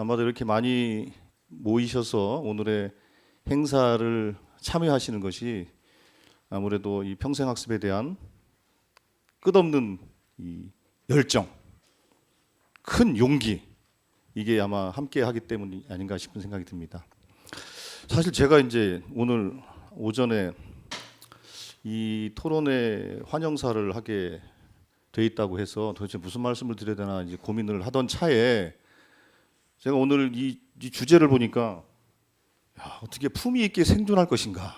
아마도 이렇게 많이 모이셔서 오늘의 행사를 참여하시는 것이 아무래도 이 평생학습에 대한 끝없는 이 열정, 큰 용기, 이게 아마 함께 하기 때문이 아닌가 싶은 생각이 듭니다. 사실 제가 이제 오늘 오전에 이 토론회 환영사를 하게 돼 있다고 해서 도대체 무슨 말씀을 드려야 되나 이제 고민을 하던 차에 제가 오늘 이 주제를 보니까 어떻게 품위 있게 생존할 것인가.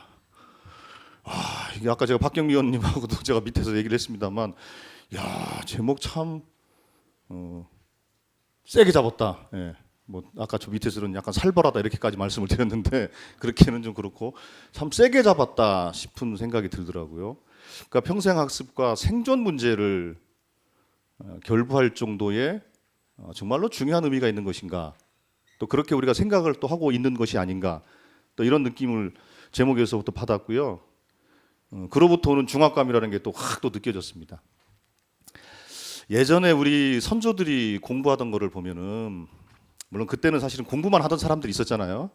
이게 아까 제가 박경미 의원님하고도 제가 밑에서 얘기를 했습니다만, 제목 참 세게 잡았다. 예. 뭐 아까 저 밑에서는 약간 살벌하다 이렇게까지 말씀을 드렸는데 그렇게는 좀 그렇고 참 세게 잡았다 싶은 생각이 들더라고요. 그러니까 평생학습과 생존 문제를 결부할 정도의 정말로 중요한 의미가 있는 것인가, 또 그렇게 우리가 생각을 또 하고 있는 것이 아닌가, 또 이런 느낌을 제목에서부터 받았고요. 그로부터 오는 중압감이라는 게 또 확 또 느껴졌습니다. 예전에 우리 선조들이 공부하던 거를 보면은, 물론 그때는 사실은 공부만 하던 사람들이 있었잖아요.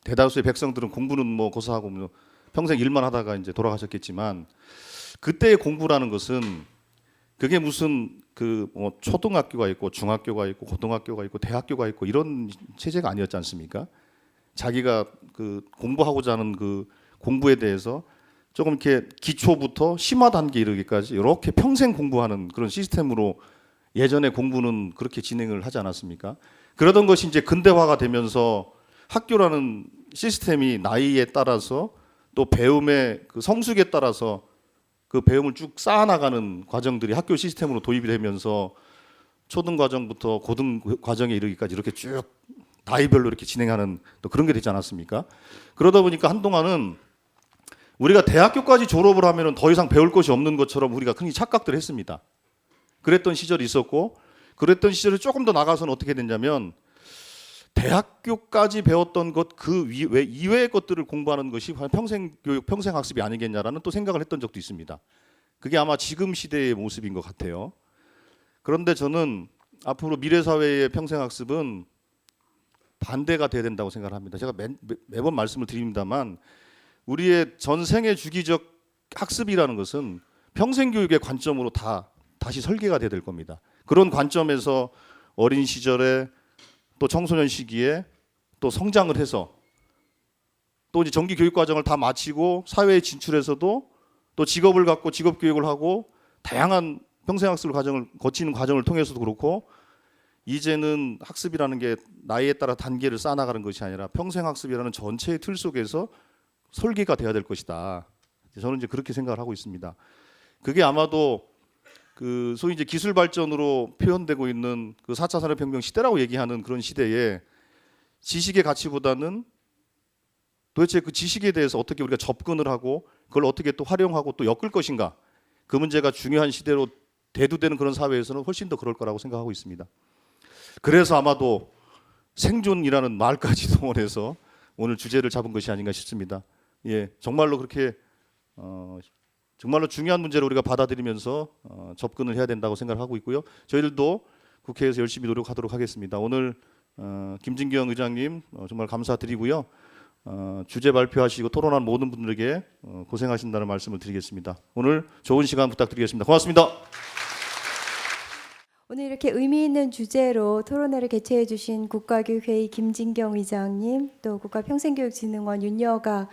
대다수의 백성들은 공부는 뭐 고사하고 뭐 평생 일만 하다가 이제 돌아가셨겠지만, 그때의 공부라는 것은 그게 무슨 뭐 초등학교가 있고 중학교가 있고 고등학교가 있고 대학교가 있고 이런 체제가 아니었지 않습니까? 자기가 그 공부하고자 하는 그 공부에 대해서 조금 이렇게 기초부터 심화 단계에 이르기까지 이렇게 평생 공부하는 그런 시스템으로 예전에 공부는 그렇게 진행을 하지 않았습니까? 그러던 것이 이제 근대화가 되면서 학교라는 시스템이 나이에 따라서 또 배움의 그 성숙에 따라서 그 배움을 쭉 쌓아나가는 과정들이 학교 시스템으로 도입이 되면서 초등 과정부터 고등 과정에 이르기까지 이렇게 쭉 나이별로 이렇게 진행하는 또 그런 게 되지 않았습니까? 그러다 보니까 한동안은 우리가 대학교까지 졸업을 하면은 더 이상 배울 것이 없는 것처럼 우리가 흔히 착각들을 했습니다. 그랬던 시절이 있었고, 그랬던 시절에 조금 더 나가서는 어떻게 됐냐면 대학교까지 배웠던 것 그 이외의 것들을 공부하는 것이 평생 교육, 평생 학습이 아니겠냐라는 또 생각을 했던 적도 있습니다. 그게 아마 지금 시대의 모습인 것 같아요. 그런데 저는 앞으로 미래 사회의 평생 학습은 반대가 돼야 된다고 생각을 합니다. 제가 매번 말씀을 드립니다만, 우리의 전생의 주기적 학습이라는 것은 평생 교육의 관점으로 다시 설계가 돼야 될 겁니다. 그런 관점에서 어린 시절에 또 청소년 시기에 또 성장을 해서 또 이제 정기 교육 과정을 다 마치고 사회에 진출해서도 또 직업을 갖고 직업 교육을 하고 다양한 평생 학습 과정을 거치는 과정을 통해서도 그렇고, 이제는 학습이라는 게 나이에 따라 단계를 쌓아나가는 것이 아니라 평생 학습이라는 전체의 틀 속에서 설계가 돼야 될 것이다. 저는 이제 그렇게 생각을 하고 있습니다. 그게 아마도 그 소위 이제 기술 발전으로 표현되고 있는 그 4차 산업혁명 시대라고 얘기하는 그런 시대에 지식의 가치보다는 도대체 그 지식에 대해서 어떻게 우리가 접근을 하고 그걸 어떻게 또 활용하고 또 엮을 것인가, 그 문제가 중요한 시대로 대두되는 그런 사회에서는 훨씬 더 그럴 거라고 생각하고 있습니다. 그래서 아마도 생존이라는 말까지 동원해서 오늘 주제를 잡은 것이 아닌가 싶습니다. 정말로 그렇게 정말로 중요한 문제를 우리가 받아들이면서 접근을 해야 된다고 생각하고 있고요. 저희들도 국회에서 열심히 노력하도록 하겠습니다. 오늘 김진경 의장님 정말 감사드리고요. 주제 발표하시고 토론한 모든 분들에게 고생하신다는 말씀을 드리겠습니다. 오늘 좋은 시간 부탁드리겠습니다. 고맙습니다. 오늘 이렇게 의미 있는 주제로 토론회를 개최해 주신 국가교육회의 김진경 의장님, 또 국가평생교육진흥원 윤여가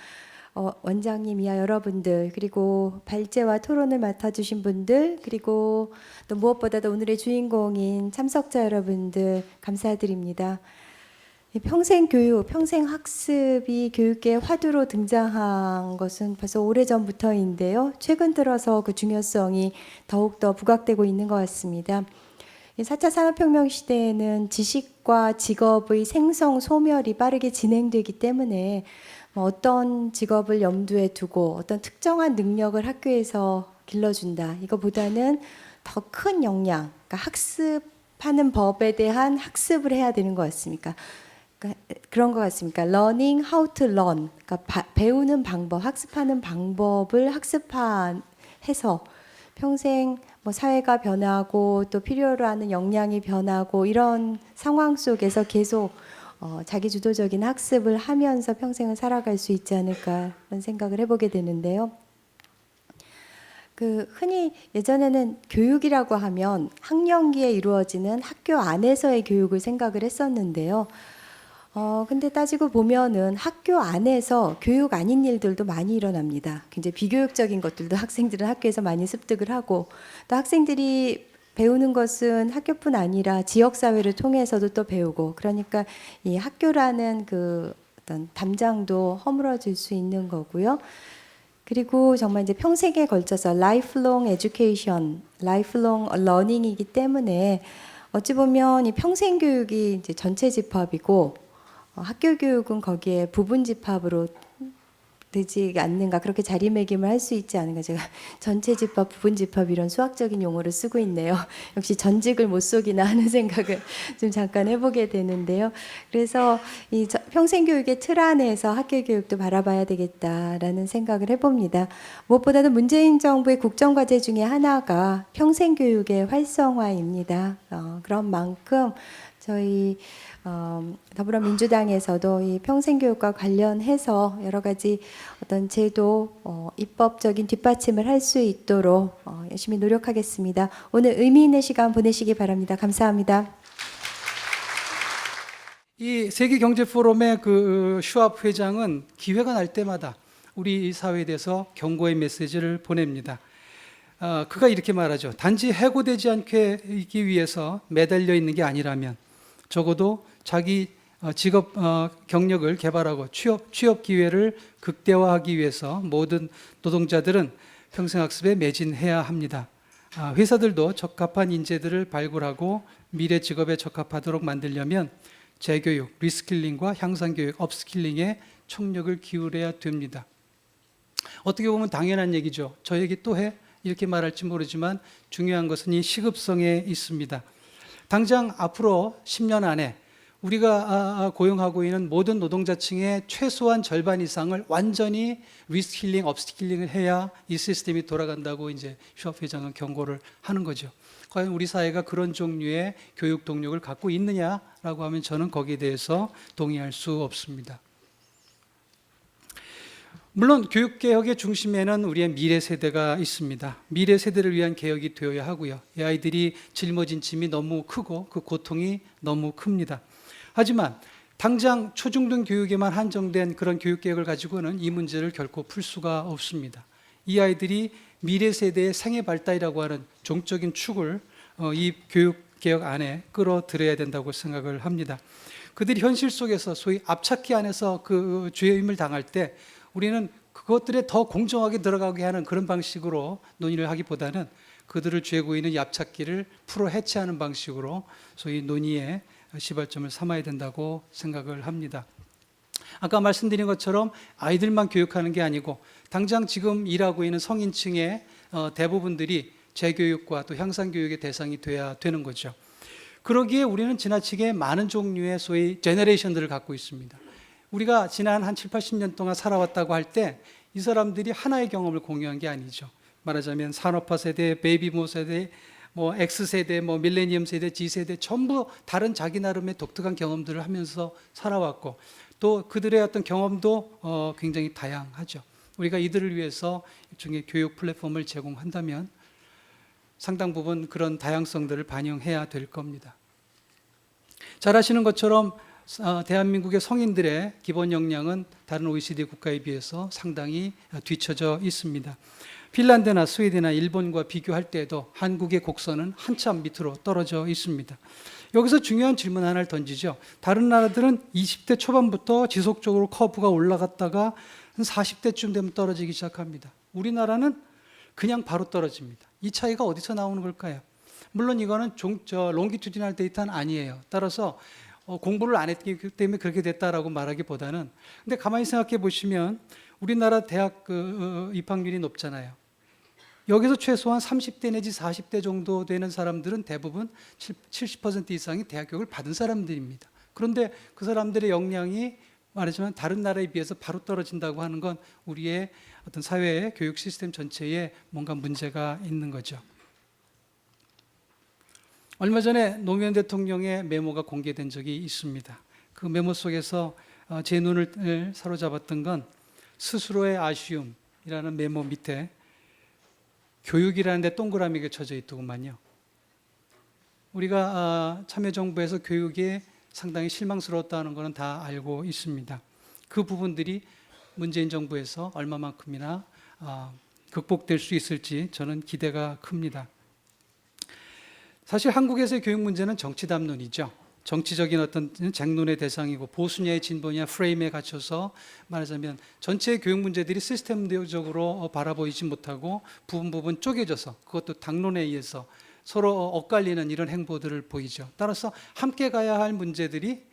원장님 이하 여러분들, 그리고 발제와 토론을 맡아주신 분들, 그리고 또 무엇보다도 오늘의 주인공인 참석자 여러분들 감사드립니다. 평생교육, 평생학습이 교육계의 화두로 등장한 것은 벌써 오래전부터인데요. 최근 들어서 그 중요성이 더욱더 부각되고 있는 것 같습니다. 4차 산업혁명 시대에는 지식과 직업의 생성, 소멸이 빠르게 진행되기 때문에 어떤 직업을 염두에 두고 어떤 특정한 능력을 학교에서 길러준다, 이거보다는 더 큰 역량, 그러니까 학습하는 법에 대한 학습을 해야 되는 것 같습니까? 그런 것 같습니까? Learning how to learn, 그러니까 배우는 방법, 학습하는 방법을 해서 평생 뭐 사회가 변하고 또 필요로 하는 역량이 변하고 이런 상황 속에서 계속 자기 주도적인 학습을 하면서 평생을 살아갈 수 있지 않을까 그런 생각을 해보게 되는데요. 그 흔히 예전에는 교육이라고 하면 학령기에 이루어지는 학교 안에서의 교육을 생각을 했었는데요. 근데 따지고 보면은 학교 안에서 교육 아닌 일들도 많이 일어납니다. 굉장히 비교육적인 것들도 학생들은 학교에서 많이 습득을 하고 또 학생들이 배우는 것은 학교뿐 아니라 지역사회를 통해서도 또 배우고 그러니까 이 학교라는 그 어떤 담장도 허물어질 수 있는 거고요. 그리고 정말 이제 평생에 걸쳐서 lifelong education, lifelong learning이기 때문에 어찌 보면 이 평생 교육이 이제 전체 집합이고 학교 교육은 거기에 부분 집합으로 되지 않는가 그렇게 자리매김을 할 수 있지 않은가 제가 전체 집합, 부분 집합 이런 수학적인 용어를 쓰고 있네요. 역시 전직을 못 속이나 하는 생각을 좀 잠깐 해보게 되는데요. 그래서 이 평생 교육의 틀 안에서 학교 교육도 바라봐야 되겠다라는 생각을 해봅니다. 무엇보다도 문재인 정부의 국정과제 중에 하나가 평생 교육의 활성화입니다. 그런 만큼 저희 더불어민주당에서도 이 평생교육과 관련해서 여러 가지 어떤 제도, 입법적인 뒷받침을 할 수 있도록 열심히 노력하겠습니다. 오늘 의미 있는 시간 보내시기 바랍니다. 감사합니다. 이 세계경제포럼의 그 슈왑 회장은 기회가 날 때마다 우리 사회에 대해서 경고의 메시지를 보냅니다. 그가 이렇게 말하죠. 단지 해고되지 않게 하기 위해서 매달려 있는 게 아니라면 적어도 자기 직업 경력을 개발하고 취업 기회를 극대화하기 위해서 모든 노동자들은 평생학습에 매진해야 합니다. 회사들도 적합한 인재들을 발굴하고 미래 직업에 적합하도록 만들려면 재교육, 리스킬링과 향상교육, 업스킬링에 총력을 기울여야 됩니다. 어떻게 보면 당연한 얘기죠. 저 얘기 또 해? 이렇게 말할지 모르지만 중요한 것은 이 시급성에 있습니다. 당장 앞으로 10년 안에 우리가 고용하고 있는 모든 노동자층의 최소한 절반 이상을 완전히 리스킬링, 업스킬링을 해야 이 시스템이 돌아간다고 이제 슈왑 회장은 경고를 하는 거죠. 과연 우리 사회가 그런 종류의 교육 동력을 갖고 있느냐라고 하면 저는 거기에 대해서 동의할 수 없습니다. 물론 교육개혁의 중심에는 우리의 미래 세대가 있습니다. 미래 세대를 위한 개혁이 되어야 하고요. 이 아이들이 짊어진 짐이 너무 크고 그 고통이 너무 큽니다. 하지만 당장 초중등 교육에만 한정된 그런 교육개혁을 가지고는 이 문제를 결코 풀 수가 없습니다. 이 아이들이 미래 세대의 생애 발달이라고 하는 종적인 축을 이 교육개혁 안에 끌어들여야 된다고 생각을 합니다. 그들이 현실 속에서 소위 앞찾기 안에서 그 죄임을 당할 때 우리는 그것들에 더 공정하게 들어가게 하는 그런 방식으로 논의를 하기보다는 그들을 죄고 있는 얍찾기를 풀어 해체하는 방식으로 소위 논의의 시발점을 삼아야 된다고 생각을 합니다. 아까 말씀드린 것처럼 아이들만 교육하는 게 아니고 당장 지금 일하고 있는 성인층의 대부분들이 재교육과 또 향상교육의 대상이 돼야 되는 거죠. 그러기에 우리는 지나치게 많은 종류의 소위 제너레이션들을 갖고 있습니다. 우리가 지난 한 7, 80년 동안 살아왔다고 할 때 이 사람들이 하나의 경험을 공유한 게 아니죠. 말하자면 산업화 세대, 베이비부머 세대, 뭐 X세대, 뭐 밀레니엄 세대, G세대 전부 다른 자기 나름의 독특한 경험들을 하면서 살아왔고 또 그들의 어떤 경험도 굉장히 다양하죠. 우리가 이들을 위해서 일종의 교육 플랫폼을 제공한다면 상당 부분 그런 다양성들을 반영해야 될 겁니다. 잘 아시는 것처럼 대한민국의 성인들의 기본 역량은 다른 OECD 국가에 비해서 상당히 뒤처져 있습니다. 핀란드나 스웨덴이나 일본과 비교할 때에도 한국의 곡선은 한참 밑으로 떨어져 있습니다. 여기서 중요한 질문 하나를 던지죠. 다른 나라들은 20대 초반부터 지속적으로 커브가 올라갔다가 한 40대쯤 되면 떨어지기 시작합니다. 우리나라는 그냥 바로 떨어집니다. 이 차이가 어디서 나오는 걸까요? 물론 이거는 롱기튜디널 데이터는 아니에요. 따라서 공부를 안 했기 때문에 그렇게 됐다라고 말하기보다는 근데 가만히 생각해 보시면 우리나라 대학 입학률이 높잖아요. 여기서 최소한 30대 내지 40대 정도 되는 사람들은 대부분 70% 이상이 대학 교육을 받은 사람들입니다. 그런데 그 사람들의 역량이 말하지만 다른 나라에 비해서 바로 떨어진다고 하는 건 우리의 어떤 사회의 교육 시스템 전체에 뭔가 문제가 있는 거죠. 얼마 전에 노무현 대통령의 메모가 공개된 적이 있습니다. 그 메모 속에서 제 눈을 사로잡았던 건 스스로의 아쉬움이라는 메모 밑에 교육이라는 데 동그라미가 쳐져 있더구만요. 우리가 참여정부에서 교육에 상당히 실망스러웠다는 것은 다 알고 있습니다. 그 부분들이 문재인 정부에서 얼마만큼이나 극복될 수 있을지 저는 기대가 큽니다. 사실 한국에서의 교육 문제는 정치 담론이죠. 정치적인 어떤 쟁론의 대상이고 보수냐의 진보냐 프레임에 갇혀서 말하자면 전체의 교육 문제들이 시스템적으로 바라보이지 못하고 부분 쪼개져서 그것도 당론에 의해서 서로 엇갈리는 이런 행보들을 보이죠. 따라서 함께 가야 할 문제들이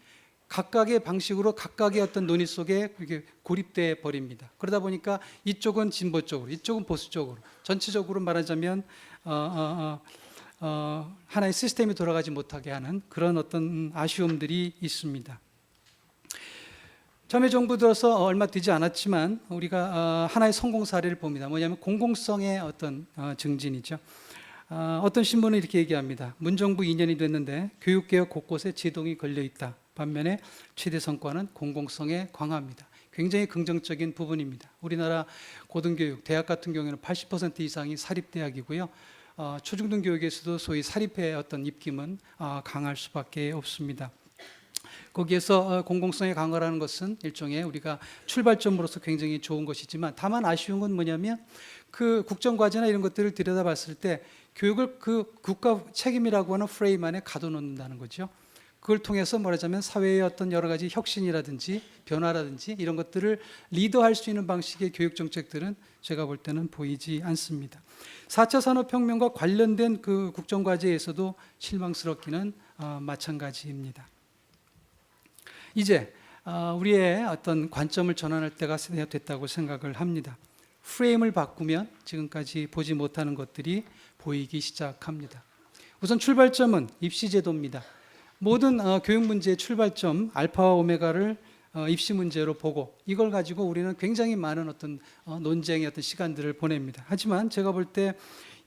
각각의 방식으로 각각의 어떤 논의 속에 이렇게 고립돼 버립니다. 그러다 보니까 이쪽은 진보 쪽으로, 이쪽은 보수 쪽으로, 전체적으로 말하자면 하나의 시스템이 돌아가지 못하게 하는 그런 어떤 아쉬움들이 있습니다. 참여정부 들어서 얼마 되지 않았지만 우리가 하나의 성공 사례를 봅니다. 뭐냐면 공공성의 어떤 증진이죠. 어떤 신문은 이렇게 얘기합니다. 문정부 2년이 됐는데 교육개혁 곳곳에 제동이 걸려있다. 반면에 최대 성과는 공공성의 강화입니다. 굉장히 긍정적인 부분입니다. 우리나라 고등교육, 대학 같은 경우에는 80% 이상이 사립대학이고요. 초중등 교육에서도 소위 사립의 어떤 입김은 강할 수밖에 없습니다. 거기에서 공공성의 강화라는 것은 일종의 우리가 출발점으로서 굉장히 좋은 것이지만 다만 아쉬운 건 뭐냐면 그 국정과제나 이런 것들을 들여다봤을 때 교육을 그 국가 책임이라고 하는 프레임 안에 가둬놓는다는 거죠. 그걸 통해서 말하자면 사회의 어떤 여러 가지 혁신이라든지 변화라든지 이런 것들을 리더할 수 있는 방식의 교육 정책들은 제가 볼 때는 보이지 않습니다. 4차 산업혁명과 관련된 그 국정과제에서도 실망스럽기는 마찬가지입니다. 이제 우리의 어떤 관점을 전환할 때가 됐다고 생각을 합니다. 프레임을 바꾸면 지금까지 보지 못하는 것들이 보이기 시작합니다. 우선 출발점은 입시제도입니다. 모든 교육 문제의 출발점 알파와 오메가를 입시 문제로 보고 이걸 가지고 우리는 굉장히 많은 어떤 논쟁의 어떤 시간들을 보냅니다. 하지만 제가 볼 때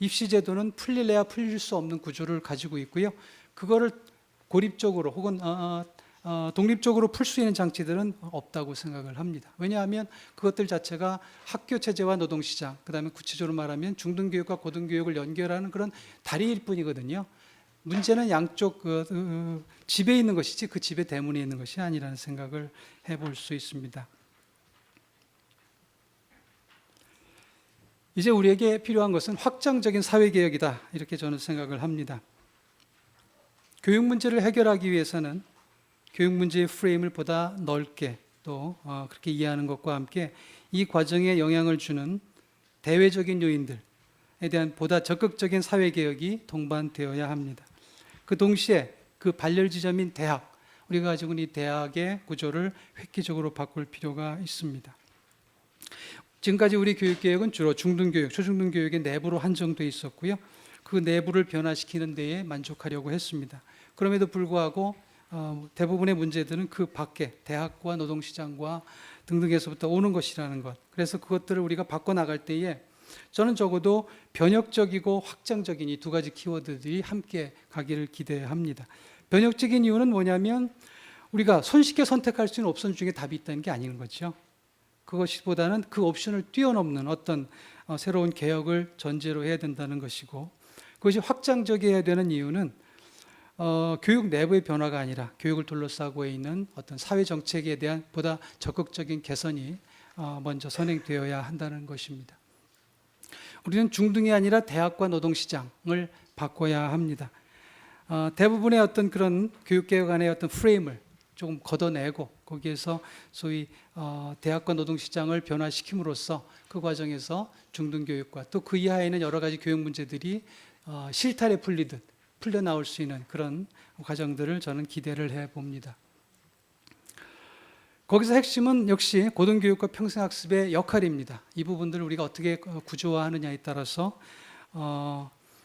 입시제도는 풀릴래야 풀릴 수 없는 구조를 가지고 있고요. 그거를 고립적으로 혹은 독립적으로 풀 수 있는 장치들은 없다고 생각을 합니다. 왜냐하면 그것들 자체가 학교 체제와 노동시장, 그 다음에 구체적으로 말하면 중등교육과 고등교육을 연결하는 그런 다리일 뿐이거든요. 문제는 양쪽 집에 있는 것이지 그 집의 대문에 있는 것이 아니라는 생각을 해볼 수 있습니다. 이제 우리에게 필요한 것은 확장적인 사회개혁이다 이렇게 저는 생각을 합니다. 교육 문제를 해결하기 위해서는 교육 문제의 프레임을 보다 넓게 또 그렇게 이해하는 것과 함께 이 과정에 영향을 주는 대외적인 요인들에 대한 보다 적극적인 사회개혁이 동반되어야 합니다. 그 동시에 그 발열 지점인 대학, 우리가 가지고 있는 이 대학의 구조를 획기적으로 바꿀 필요가 있습니다. 지금까지 우리 교육개혁은 주로 중등교육, 초중등교육의 내부로 한정돼 있었고요. 그 내부를 변화시키는 데에 만족하려고 했습니다. 그럼에도 불구하고 대부분의 문제들은 그 밖에 대학과 노동시장과 등등에서부터 오는 것이라는 것. 그래서 그것들을 우리가 바꿔나갈 때에 저는 적어도 변혁적이고 확장적인 이 두 가지 키워드들이 함께 가기를 기대합니다. 변혁적인 이유는 뭐냐면 우리가 손쉽게 선택할 수 있는 옵션 중에 답이 있다는 게 아닌 거죠. 그것보다는 그 옵션을 뛰어넘는 어떤 새로운 개혁을 전제로 해야 된다는 것이고 그것이 확장적이어야 되는 이유는 교육 내부의 변화가 아니라 교육을 둘러싸고 있는 어떤 사회 정책에 대한 보다 적극적인 개선이 먼저 선행되어야 한다는 것입니다. 우리는 중등이 아니라 대학과 노동시장을 바꿔야 합니다. 대부분의 어떤 그런 교육개혁 안의 어떤 프레임을 조금 걷어내고 거기에서 소위 대학과 노동시장을 변화시킴으로써 그 과정에서 중등교육과 또 그 이하에 있는 여러 가지 교육 문제들이 실타래 풀리듯 풀려나올 수 있는 그런 과정들을 저는 기대를 해봅니다. 거기서 핵심은 역시 고등교육과 평생학습의 역할입니다. 이 부분들을 우리가 어떻게 구조화하느냐에 따라서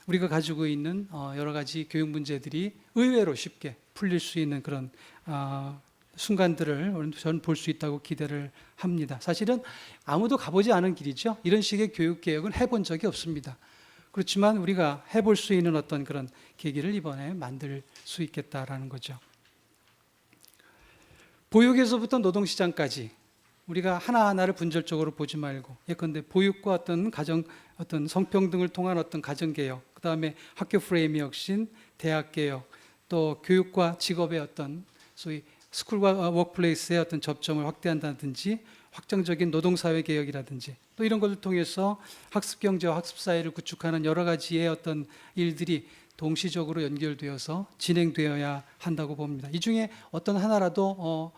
우리가 가지고 있는 여러 가지 교육 문제들이 의외로 쉽게 풀릴 수 있는 그런 순간들을 저는 볼 수 있다고 기대를 합니다. 사실은 아무도 가보지 않은 길이죠. 이런 식의 교육 개혁은 해본 적이 없습니다. 그렇지만 우리가 해볼 수 있는 어떤 그런 계기를 이번에 만들 수 있겠다라는 거죠. 보육에서부터 노동시장까지 우리가 하나하나를 분절적으로 보지 말고 예컨대 보육과 어떤 가정, 어떤 성평등을 통한 어떤 가정개혁, 그 다음에 학교 프레임의 혁신, 대학개혁, 또 교육과 직업의 어떤 소위 스쿨과 워크플레이스의 어떤 접점을 확대한다든지 확정적인 노동사회 개혁이라든지 또 이런 것을 통해서 학습경제와 학습사회를 구축하는 여러 가지의 어떤 일들이 동시적으로 연결되어서 진행되어야 한다고 봅니다. 이 중에 어떤 하나라도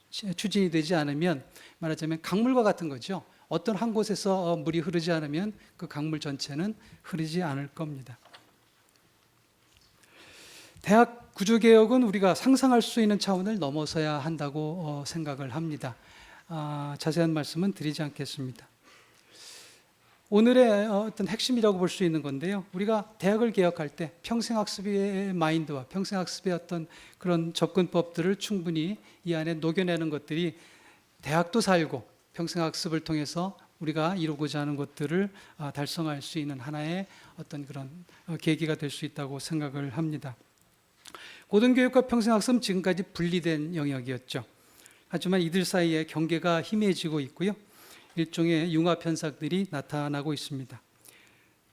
추진이 되지 않으면 말하자면 강물과 같은 거죠. 어떤 한 곳에서 물이 흐르지 않으면 그 강물 전체는 흐르지 않을 겁니다. 대학 구조개혁은 우리가 상상할 수 있는 차원을 넘어서야 한다고 생각을 합니다. 자세한 말씀은 드리지 않겠습니다. 오늘의 어떤 핵심이라고 볼 수 있는 건데요. 우리가 대학을 개혁할 때 평생학습의 마인드와 평생학습의 어떤 그런 접근법들을 충분히 이 안에 녹여내는 것들이 대학도 살고 평생학습을 통해서 우리가 이루고자 하는 것들을 달성할 수 있는 하나의 어떤 그런 계기가 될 수 있다고 생각을 합니다. 고등교육과 평생학습은 지금까지 분리된 영역이었죠. 하지만 이들 사이에 경계가 희미해지고 있고요. 일종의 융합 현상들이 나타나고 있습니다.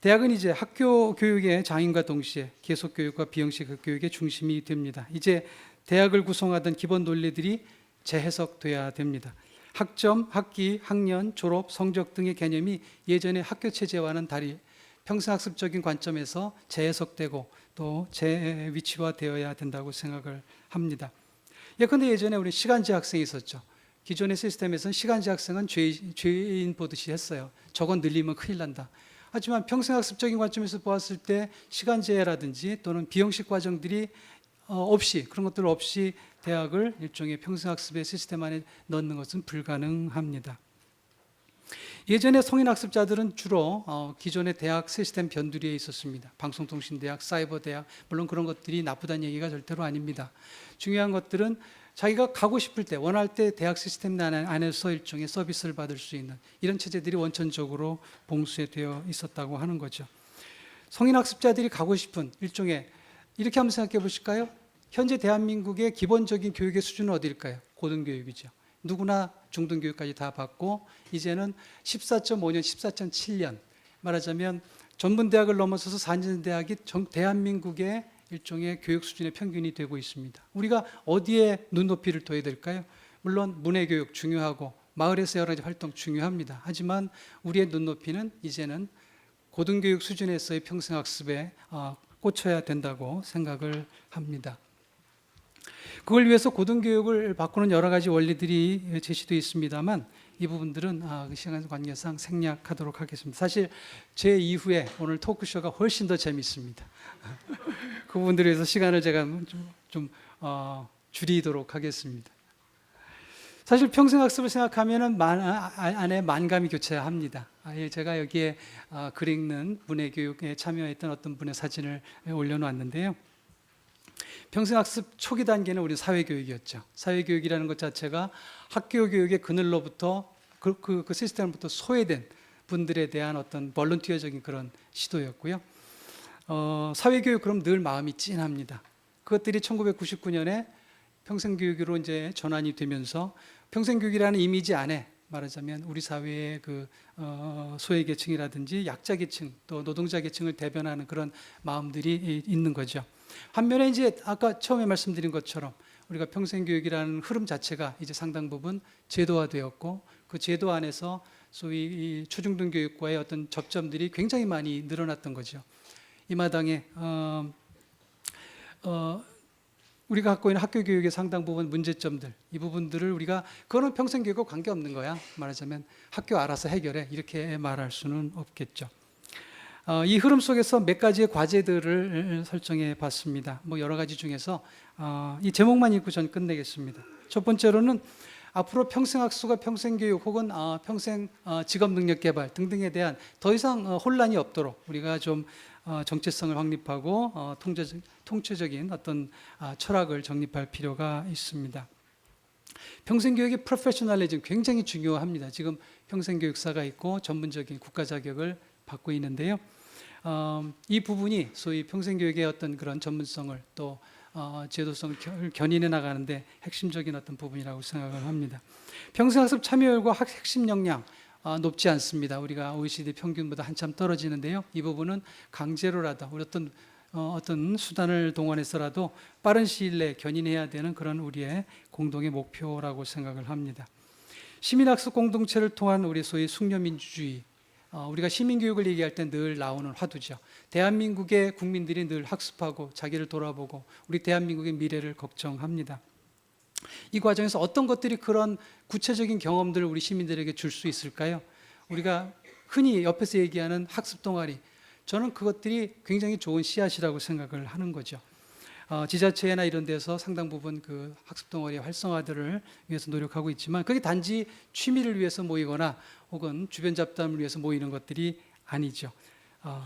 대학은 이제 학교 교육의 장인과 동시에 계속 교육과 비형식 교육의 중심이 됩니다. 이제 대학을 구성하던 기본 논리들이 재해석돼야 됩니다. 학점, 학기, 학년, 졸업, 성적 등의 개념이 예전의 학교 체제와는 달리 평생학습적인 관점에서 재해석되고 또 재위치화되어야 된다고 생각을 합니다. 예컨대 예전에 우리 시간제 학생이 있었죠. 기존의 시스템에서는 시간제 학생은 죄인 보듯이 했어요. 저건 늘리면 큰일 난다. 하지만 평생학습적인 관점에서 보았을 때 시간제라든지 또는 비형식 과정들이 없이 그런 것들 없이 대학을 일종의 평생학습의 시스템 안에 넣는 것은 불가능합니다. 예전에 성인학습자들은 주로 기존의 대학 시스템 변두리에 있었습니다. 방송통신대학, 사이버대학, 물론 그런 것들이 나쁘다는 얘기가 절대로 아닙니다. 중요한 것들은 자기가 가고 싶을 때, 원할 때 대학 시스템 안에서 일종의 서비스를 받을 수 있는 이런 체제들이 원천적으로 봉쇄되어 있었다고 하는 거죠. 성인학습자들이 가고 싶은 일종의 이렇게 한번 생각해 보실까요? 현재 대한민국의 기본적인 교육의 수준은 어디일까요? 고등교육이죠. 누구나 중등교육까지 다 받고 이제는 14.5년, 14.7년 말하자면 전문대학을 넘어서서 4년 대학이 대한민국의 일종의 교육 수준의 평균이 되고 있습니다. 우리가 어디에 눈높이를 둬야 될까요? 물론 문해교육 중요하고 마을에서 여러 가지 활동 중요합니다. 하지만 우리의 눈높이는 이제는 고등교육 수준에서의 평생학습에 꽂혀야 된다고 생각을 합니다. 그걸 위해서 고등교육을 바꾸는 여러 가지 원리들이 제시되어 있습니다만 이 부분들은 시간 관계상 생략하도록 하겠습니다. 사실 제 이후에 오늘 토크쇼가 훨씬 더 재밌습니다. 그 부분들을 위해서 시간을 제가 좀 줄이도록 하겠습니다. 사실 평생학습을 생각하면 안에 만감이 교차해야 합니다. 제가 여기에 글 읽는 문해교육에 참여했던 어떤 분의 사진을 올려놓았는데요. 평생학습 초기 단계는 우리 사회교육이었죠. 사회교육이라는 것 자체가 학교 교육의 그늘로부터 그 시스템부터 소외된 분들에 대한 어떤 볼런티어적인 그런 시도였고요. 사회교육 그럼 늘 마음이 찐합니다. 그것들이 1999년에 평생교육으로 이제 전환이 되면서 평생교육이라는 이미지 안에 말하자면 우리 사회의 그 소외계층이라든지 약자계층 또 노동자계층을 대변하는 그런 마음들이 있는 거죠. 반면에 이제 아까 처음에 말씀드린 것처럼 우리가 평생교육이라는 흐름 자체가 이제 상당 부분 제도화되었고 그 제도 안에서 소위 초중등 교육과의 어떤 접점들이 굉장히 많이 늘어났던 거죠. 이 마당에 우리가 갖고 있는 학교 교육의 상당 부분 문제점들 이 부분들을 우리가 그거는 평생교육과 관계없는 거야 말하자면 학교 알아서 해결해 이렇게 말할 수는 없겠죠. 이 흐름 속에서 몇 가지의 과제들을 설정해 봤습니다. 뭐 여러 가지 중에서 이 제목만 읽고 전 끝내겠습니다. 첫 번째로는 앞으로 평생학습과 평생교육 혹은 평생 직업능력개발 등등에 대한 더 이상 혼란이 없도록 우리가 좀 정체성을 확립하고 통체적인 어떤 철학을 정립할 필요가 있습니다. 평생교육의 프로페셔널리즘 굉장히 중요합니다. 지금 평생교육사가 있고 전문적인 국가 자격을 받고 있는데요. 이 부분이 소위 평생교육의 어떤 그런 전문성을 또 제도성을 견인해 나가는데 핵심적인 어떤 부분이라고 생각을 합니다. 평생학습 참여율과 핵심 역량 높지 않습니다. 우리가 OECD 평균보다 한참 떨어지는데요. 이 부분은 강제로라도 우리 어떤 수단을 동원해서라도 빠른 시일 내에 견인해야 되는 그런 우리의 공동의 목표라고 생각을 합니다. 시민학습 공동체를 통한 우리 소위 숙려민주주의, 우리가 시민교육을 얘기할 때 늘 나오는 화두죠. 대한민국의 국민들이 늘 학습하고 자기를 돌아보고 우리 대한민국의 미래를 걱정합니다. 이 과정에서 어떤 것들이 그런 구체적인 경험들을 우리 시민들에게 줄 수 있을까요? 우리가 흔히 옆에서 얘기하는 학습 동아리, 저는 그것들이 굉장히 좋은 씨앗이라고 생각을 하는 거죠. 지자체나 이런 데서 상당 부분 그 학습 동아리 활성화들을 위해서 노력하고 있지만 그게 단지 취미를 위해서 모이거나 혹은 주변 잡담을 위해서 모이는 것들이 아니죠.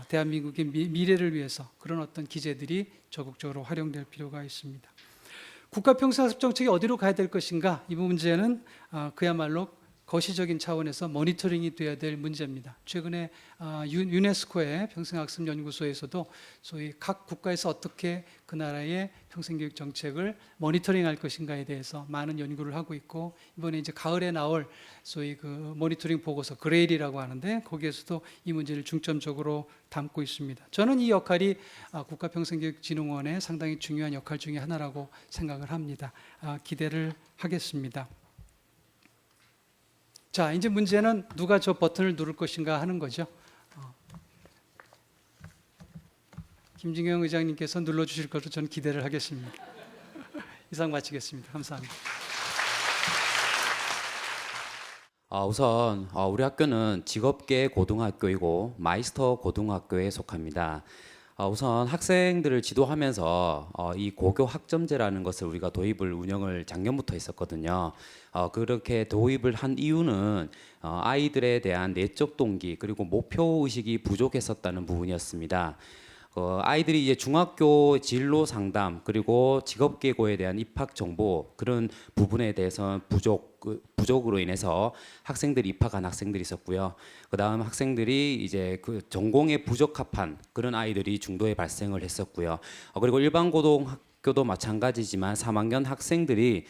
대한민국의 미래를 위해서 그런 어떤 기제들이 적극적으로 활용될 필요가 있습니다. 국가 평생학습 정책이 어디로 가야 될 것인가? 이 문제는 그야말로 거시적인 차원에서 모니터링이 돼야 될 문제입니다. 최근에 유네스코의 평생학습 연구소에서도 소위 각 국가에서 어떻게 그 나라의 평생교육 정책을 모니터링할 것인가에 대해서 많은 연구를 하고 있고 이번에 이제 가을에 나올 소위 그 모니터링 보고서 그레일이라고 하는데 거기에서도 이 문제를 중점적으로 담고 있습니다. 저는 이 역할이 국가평생교육진흥원의 상당히 중요한 역할 중에 하나라고 생각을 합니다. 기대를 하겠습니다. 자, 이제 문제는 누가 저 버튼을 누를 것인가 하는 거죠. 김진경 의장님께서 눌러주실 것으로 저는 기대를 하겠습니다. 이상 마치겠습니다. 감사합니다. 우선 우리 학교는 직업계 고등학교이고 마이스터 고등학교에 속합니다. 우선 학생들을 지도하면서 이 고교 학점제라는 것을 우리가 도입을 운영을 작년부터 했었거든요. 그렇게 도입을 한 이유는 아이들에 대한 내적 동기 그리고 목표 의식이 부족했었다는 부분이었습니다. 아이들이 이제 중학교 진로 상담 그리고 직업계고에 대한 입학 정보 그런 부분에 대해서 부족으로 인해서 학생들이 입학한 학생들이 있었고요. 그다음 학생들이 이제 그 전공에 부적합한 그런 아이들이 중도에 발생을 했었고요. 그리고 일반 고등학교도 마찬가지지만 3학년 학생들이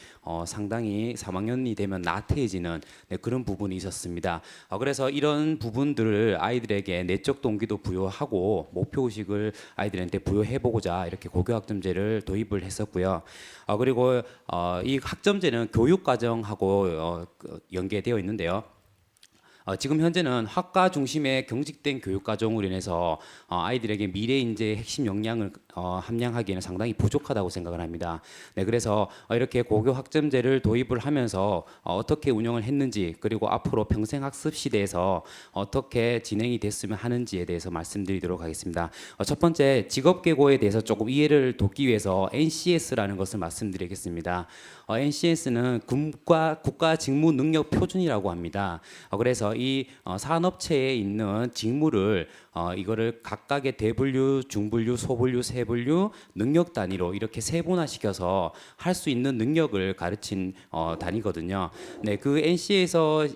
상당히 3학년이 되면 나태해지는 그런 부분이 있었습니다. 그래서 이런 부분들을 아이들에게 내적 동기도 부여하고 목표의식을 아이들한테 부여해보고자 이렇게 고교학점제를 도입을 했었고요. 그리고 이 학점제는 교육과정하고 연계되어 있는데요. 지금 현재는 학과 중심의 경직된 교육 과정으로 인해서 아이들에게 미래 인재의 핵심 역량을 함양하기에는 상당히 부족하다고 생각을 합니다. 네, 그래서 이렇게 고교 학점제를 도입을 하면서 어떻게 운영을 했는지 그리고 앞으로 평생 학습 시대에서 어떻게 진행이 됐으면 하는지에 대해서 말씀드리도록 하겠습니다. 첫 번째 직업계고에 대해서 조금 이해를 돕기 위해서 NCS라는 것을 말씀드리겠습니다. NCS는 국가 직무 능력 표준이라고 합니다. 그래서 이 산업체에 있는 직무를 이거를 각각의 대분류, 중분류, 소분류, 세분류 능력 단위로 이렇게 세분화시켜서 할 수 있는 능력을 가르친 단위거든요. 네, 그 NCS에서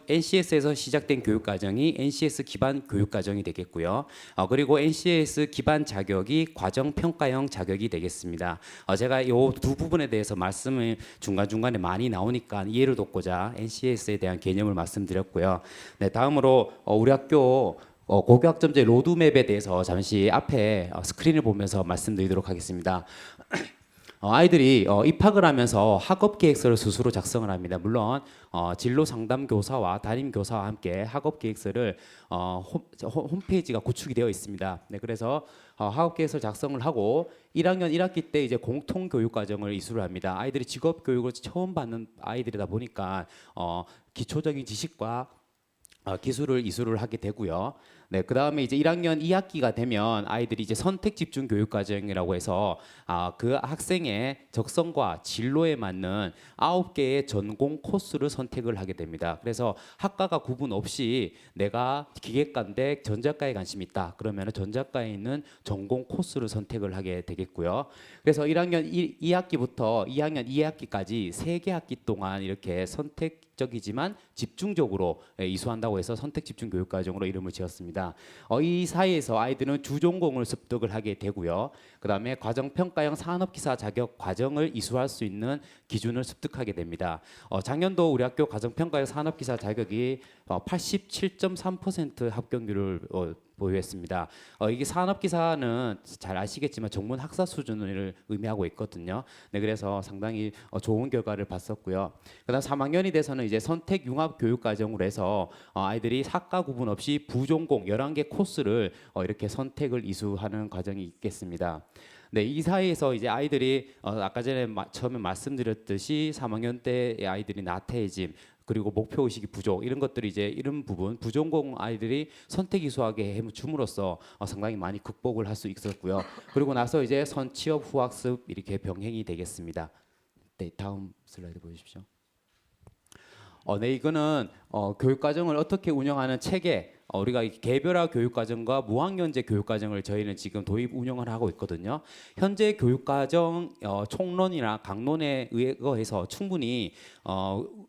시작된 교육 과정이 NCS 기반 교육 과정이 되겠고요. 그리고 NCS 기반 자격이 과정 평가형 자격이 되겠습니다. 제가 이 두 부분에 대해서 말씀을 중간중간에 많이 나오니까 이해를 돕고자 NCS에 대한 개념을 말씀드렸고요. 네, 다음으로 우리 학교 고교학점제 로드맵에 대해서 잠시 앞에 스크린을 보면서 말씀드리도록 하겠습니다. 아이들이 입학을 하면서 학업 계획서를 스스로 작성을 합니다. 물론 진로 상담 교사와 담임 교사와 함께 학업 계획서를 홈페이지가 구축이 되어 있습니다. 네, 그래서 학업 계획서를 작성을 하고 1학년 1학기 때 이제 공통 교육 과정을 이수를 합니다. 아이들이 직업 교육을 처음 받는 아이들이다 보니까 기초적인 지식과 기술을 이수를 하게 되고요. 네, 그다음에 이제 1학년 2학기가 되면 아이들이 이제 선택 집중 교육 과정이라고 해서 그 학생의 적성과 진로에 맞는 9개의 전공 코스를 선택을 하게 됩니다. 그래서 학과가 구분 없이 내가 기계과인데 전자과에 관심이 있다. 그러면 전자과에 있는 전공 코스를 선택을 하게 되겠고요. 그래서 1학년 2학기부터 2학년 2학기까지 3개 학기 동안 이렇게 선택적이지만 집중적으로 이수한다고 해서 선택 집중 교육 과정으로 이름을 지었습니다. 이 사이에서 아이들은 주전공을 습득을 하게 되고요. 그다음에 과정평가형 산업기사 자격 과정을 이수할 수 있는 기준을 습득하게 됩니다. 작년도 우리 학교 과정평가형 산업기사 자격이 87.3% 합격률을 보유했습니다. 이게 산업기사는 잘 아시겠지만 전문 학사 수준을 의미하고 있거든요. 네, 그래서 상당히 좋은 결과를 봤었고요. 그다음 3학년이 돼서는 이제 선택 융합 교육 과정으로 해서 아이들이 학과 구분 없이 부전공 11개 코스를 이렇게 선택을 이수하는 과정이 있겠습니다. 네, 이 사이에서 이제 아이들이 아까 전에 처음에 말씀드렸듯이 3학년 때의 아이들이 나태해짐 그리고 목표 의식이 부족 이런 것들이 이제 이런 부분 부전공 아이들이 선택 이수하게 해줌으로써 상당히 많이 극복을 할 수 있었고요. 그리고 나서 이제 선취업 후학습 이렇게 병행이 되겠습니다. 네, 다음 슬라이드 보여주십시오. 네, 이거는 교육 과정을 어떻게 운영하는 체계 우리가 개별화 교육과정과 무학년제 교육과정을 저희는 지금 도입 운영을 하고 있거든요. 현재 교육과정 총론이나 강론에 의거해서 충분히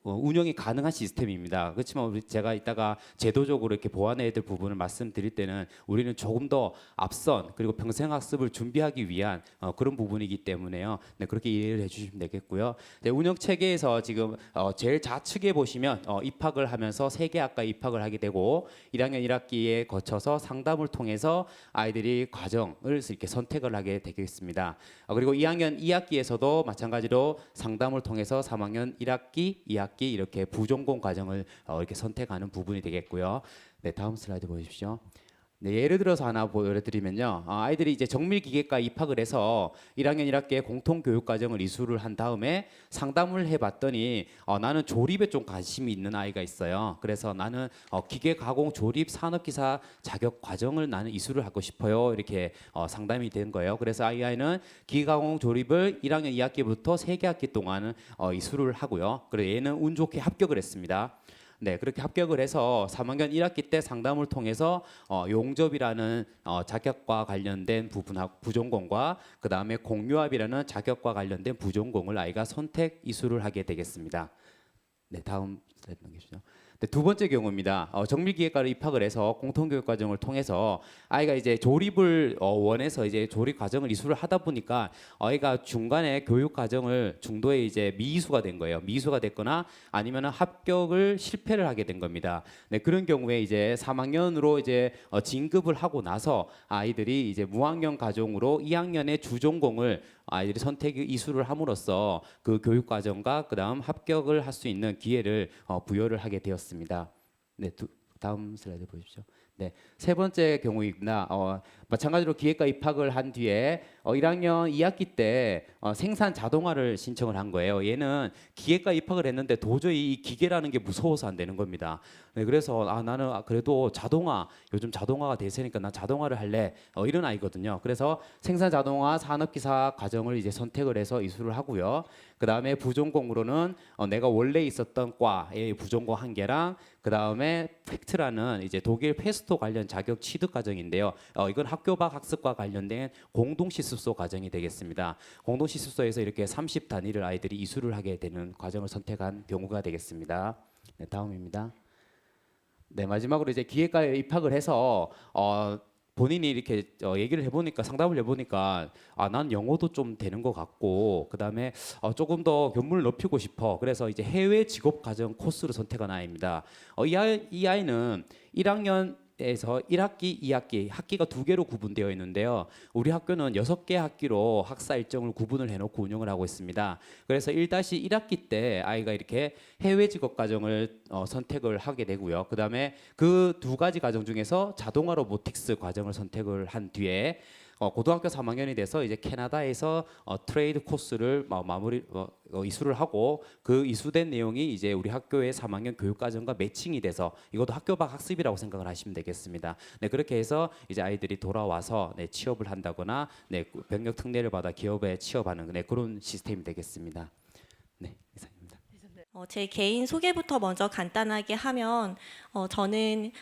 운영이 가능한 시스템입니다. 그렇지만 제가 이따가 제도적으로 이렇게 보완해야 될 부분을 말씀드릴 때는 우리는 조금 더 앞선 그리고 평생학습을 준비하기 위한 그런 부분이기 때문에요. 네, 그렇게 이해를 해주시면 되겠고요. 네, 운영 체계에서 지금 제일 좌측에 보시면 입학을 하면서 3개 학과에 입학을 하게 되고 1학년 1학기에 거쳐서 상담을 통해서 아이들이 과정을 이렇게 선택을 하게 되겠습니다. 그리고 2학년 2학기에서도 마찬가지로 상담을 통해서 3학년 1학기, 2학기 이렇게 부전공 과정을 이렇게 선택하는 부분이 되겠고요. 네, 다음 슬라이드 보여주십시오. 네, 예를 들어서 하나 보여드리면요. 아이들이 이제 정밀기계과 입학을 해서 1학년 1학기에 공통교육과정을 이수를 한 다음에 상담을 해봤더니 나는 조립에 좀 관심이 있는 아이가 있어요. 그래서 나는 기계가공 조립 산업기사 자격 과정을 나는 이수를 하고 싶어요. 이렇게 상담이 된 거예요. 그래서 아이는 기계가공 조립을 1학년 2학기부터 3개 학기 동안 이수를 하고요. 그래서 얘는 운 좋게 합격을 했습니다. 네, 그렇게 합격을 해서 3학년 1학기 때 상담을 통해서 용접이라는 자격과 관련된 부전공과 그 다음에 공유압이라는 자격과 관련된 부전공을 아이가 선택 이수를 하게 되겠습니다. 네, 다음 슬라이드 넘겨주시죠. 네, 두 번째 경우입니다. 정밀기계과를 입학을 해서 공통교육 과정을 통해서 아이가 이제 조립을 원해서 이제 조립 과정을 이수를 하다 보니까 아이가 중간에 교육 과정을 중도에 이제 미이수가 된 거예요. 미이수가 됐거나 아니면 합격을 실패를 하게 된 겁니다. 네, 그런 경우에 이제 3학년으로 이제 진급을 하고 나서 아이들이 이제 무학년 과정으로 2학년의 주전공을 아이들이 선택 이수를 함으로써 그 교육 과정과 그다음 합격을 할 수 있는 기회를 부여를 하게 되었습니다. 네, 다음 슬라이드 보십시오. 네, 세 번째 경우입니다. 마찬가지로 기계과 입학을 한 뒤에 1학년 2학기 때 생산 자동화를 신청을 한 거예요. 얘는 기계과 입학을 했는데 도저히 이 기계라는 게 무서워서 안 되는 겁니다. 네, 그래서 나는 그래도 자동화 요즘 자동화가 대세니까 나 자동화를 할래 이런 아이거든요. 그래서 생산 자동화 산업기사 과정을 이제 선택을 해서 이수를 하고요. 그 다음에 부전공으로는 내가 원래 있었던 과의 부전공 한 개랑 그 다음에 팩트라는 이제 독일 페스토 관련 자격 취득 과정인데요. 이건 학교 밖 학습과 관련된 공동시습소 과정이 되겠습니다. 공동시습소에서 이렇게 30 단위를 아이들이 이수를 하게 되는 과정을 선택한 경우가 되겠습니다. 네, 다음입니다. 네, 마지막으로 이제 기계과에 입학을 해서 본인이 이렇게 얘기를 해보니까 상담을 해보니까 난 영어도 좀 되는 것 같고 그 다음에 조금 더 견문을 높이고 싶어. 그래서 이제 해외 직업 과정 코스를 선택한 아이입니다. 이 아이는 1학년에서 1학기, 2학기 학기가 2개로 구분되어 있는데요. 우리 학교는 6개 학기로 학사 일정을 구분을 해놓고 운영을 하고 있습니다. 그래서 1-1학기 때 아이가 이렇게 해외 직업 과정을 선택을 하게 되고요. 그 다음에 그 2가지 과정 중에서 자동화 로보틱스 과정을 선택을 한 뒤에 고등학교 3학년이 돼서 이제 캐나다에서 트레이드 코스를 이수를 하고 그 이수된 내용이 이제 우리 학교의 3학년 교육과정과 매칭이 돼서 이것도 학교 밖 학습이라고 생각을 하시면 되겠습니다. 네, 그렇게 해서 이제 아이들이 돌아와서 네, 취업을 한다거나 네, 병역 특례를 받아 기업에 취업하는 네, 그런 시스템이 되겠습니다. 네, 이상입니다. 제 개인 소개부터 먼저 간단하게 하면 저는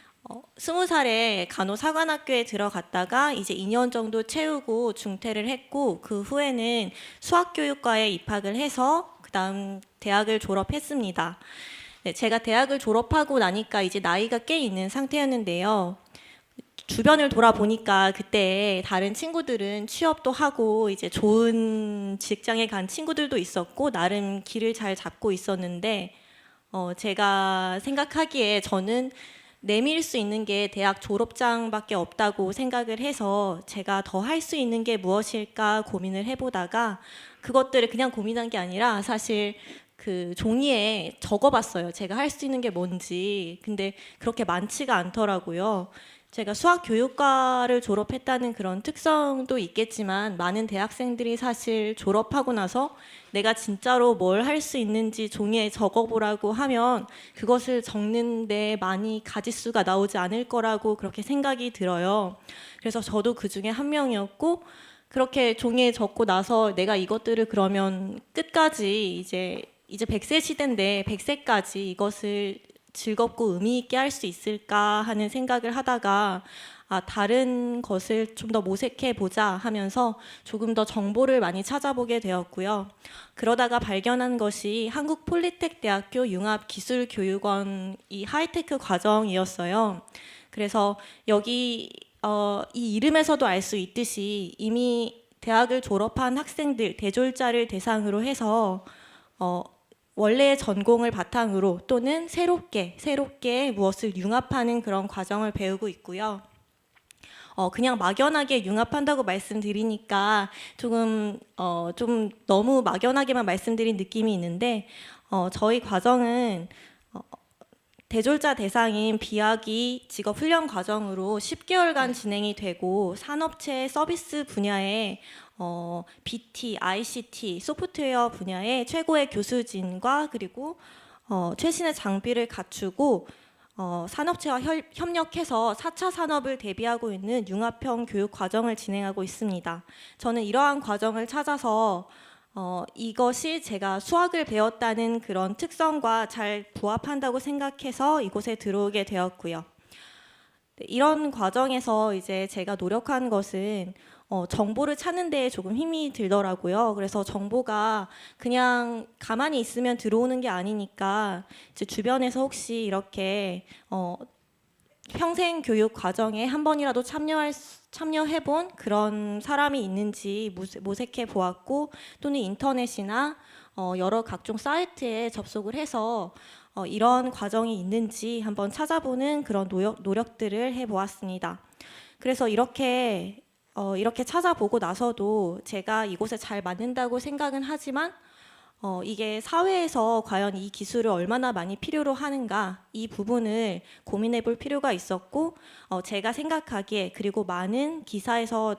20살에 간호사관학교에 들어갔다가 이제 2년 정도 채우고 중퇴를 했고 그 후에는 수학교육과에 입학을 해서 그다음 대학을 졸업했습니다. 네, 제가 대학을 졸업하고 나니까 이제 나이가 꽤 있는 상태였는데요. 주변을 돌아보니까 그때 다른 친구들은 취업도 하고 이제 좋은 직장에 간 친구들도 있었고 나름 길을 잘 잡고 있었는데 제가 생각하기에 저는 내밀 수 있는 게 대학 졸업장밖에 없다고 생각을 해서 제가 더 할 수 있는 게 무엇일까 고민을 해보다가 그것들을 그냥 고민한 게 아니라 사실 그 종이에 적어봤어요. 제가 할 수 있는 게 뭔지. 근데 그렇게 많지가 않더라고요. 제가 수학교육과를 졸업했다는 그런 특성도 있겠지만 많은 대학생들이 사실 졸업하고 나서 내가 진짜로 뭘 할 수 있는지 종이에 적어보라고 하면 그것을 적는데 많이 가짓수가 나오지 않을 거라고 그렇게 생각이 들어요. 그래서 저도 그 중에 한 명이었고 그렇게 종이에 적고 나서 내가 이것들을 그러면 끝까지 이제 100세 시대인데 100세까지 이것을 즐겁고 의미 있게 할 수 있을까 하는 생각을 하다가 다른 것을 좀 더 모색해 보자 하면서 조금 더 정보를 많이 찾아보게 되었고요. 그러다가 발견한 것이 한국폴리텍대학교 융합기술교육원 이 하이테크 과정이었어요. 그래서 여기 이 이름에서도 알 수 있듯이 이미 대학을 졸업한 학생들, 대졸자를 대상으로 해서 원래의 전공을 바탕으로 또는 새롭게 무엇을 융합하는 그런 과정을 배우고 있고요. 그냥 막연하게 융합한다고 말씀드리니까 조금 좀 너무 막연하게만 말씀드린 느낌이 있는데 저희 과정은 대졸자 대상인 비학기 직업훈련 과정으로 10개월간 진행이 되고 산업체 서비스 분야에 BT, ICT, 소프트웨어 분야의 최고의 교수진과 그리고 최신의 장비를 갖추고 산업체와 협력해서 4차 산업을 대비하고 있는 융합형 교육 과정을 진행하고 있습니다. 저는 이러한 과정을 찾아서 이것이 제가 수학을 배웠다는 그런 특성과 잘 부합한다고 생각해서 이곳에 들어오게 되었고요. 이런 과정에서 이제 제가 노력한 것은 정보를 찾는 데에 조금 힘이 들더라고요. 그래서 정보가 그냥 가만히 있으면 들어오는 게 아니니까 이제 주변에서 혹시 이렇게 평생 교육 과정에 한 번이라도 참여해본 그런 사람이 있는지 모색해 보았고 또는 인터넷이나 여러 각종 사이트에 접속을 해서 이런 과정이 있는지 한번 찾아보는 그런 노력들을 해보았습니다. 그래서 이렇게 찾아보고 나서도 제가 이곳에 잘 맞는다고 생각은 하지만 이게 사회에서 과연 이 기술을 얼마나 많이 필요로 하는가 이 부분을 고민해 볼 필요가 있었고 제가 생각하기에 그리고 많은 기사에서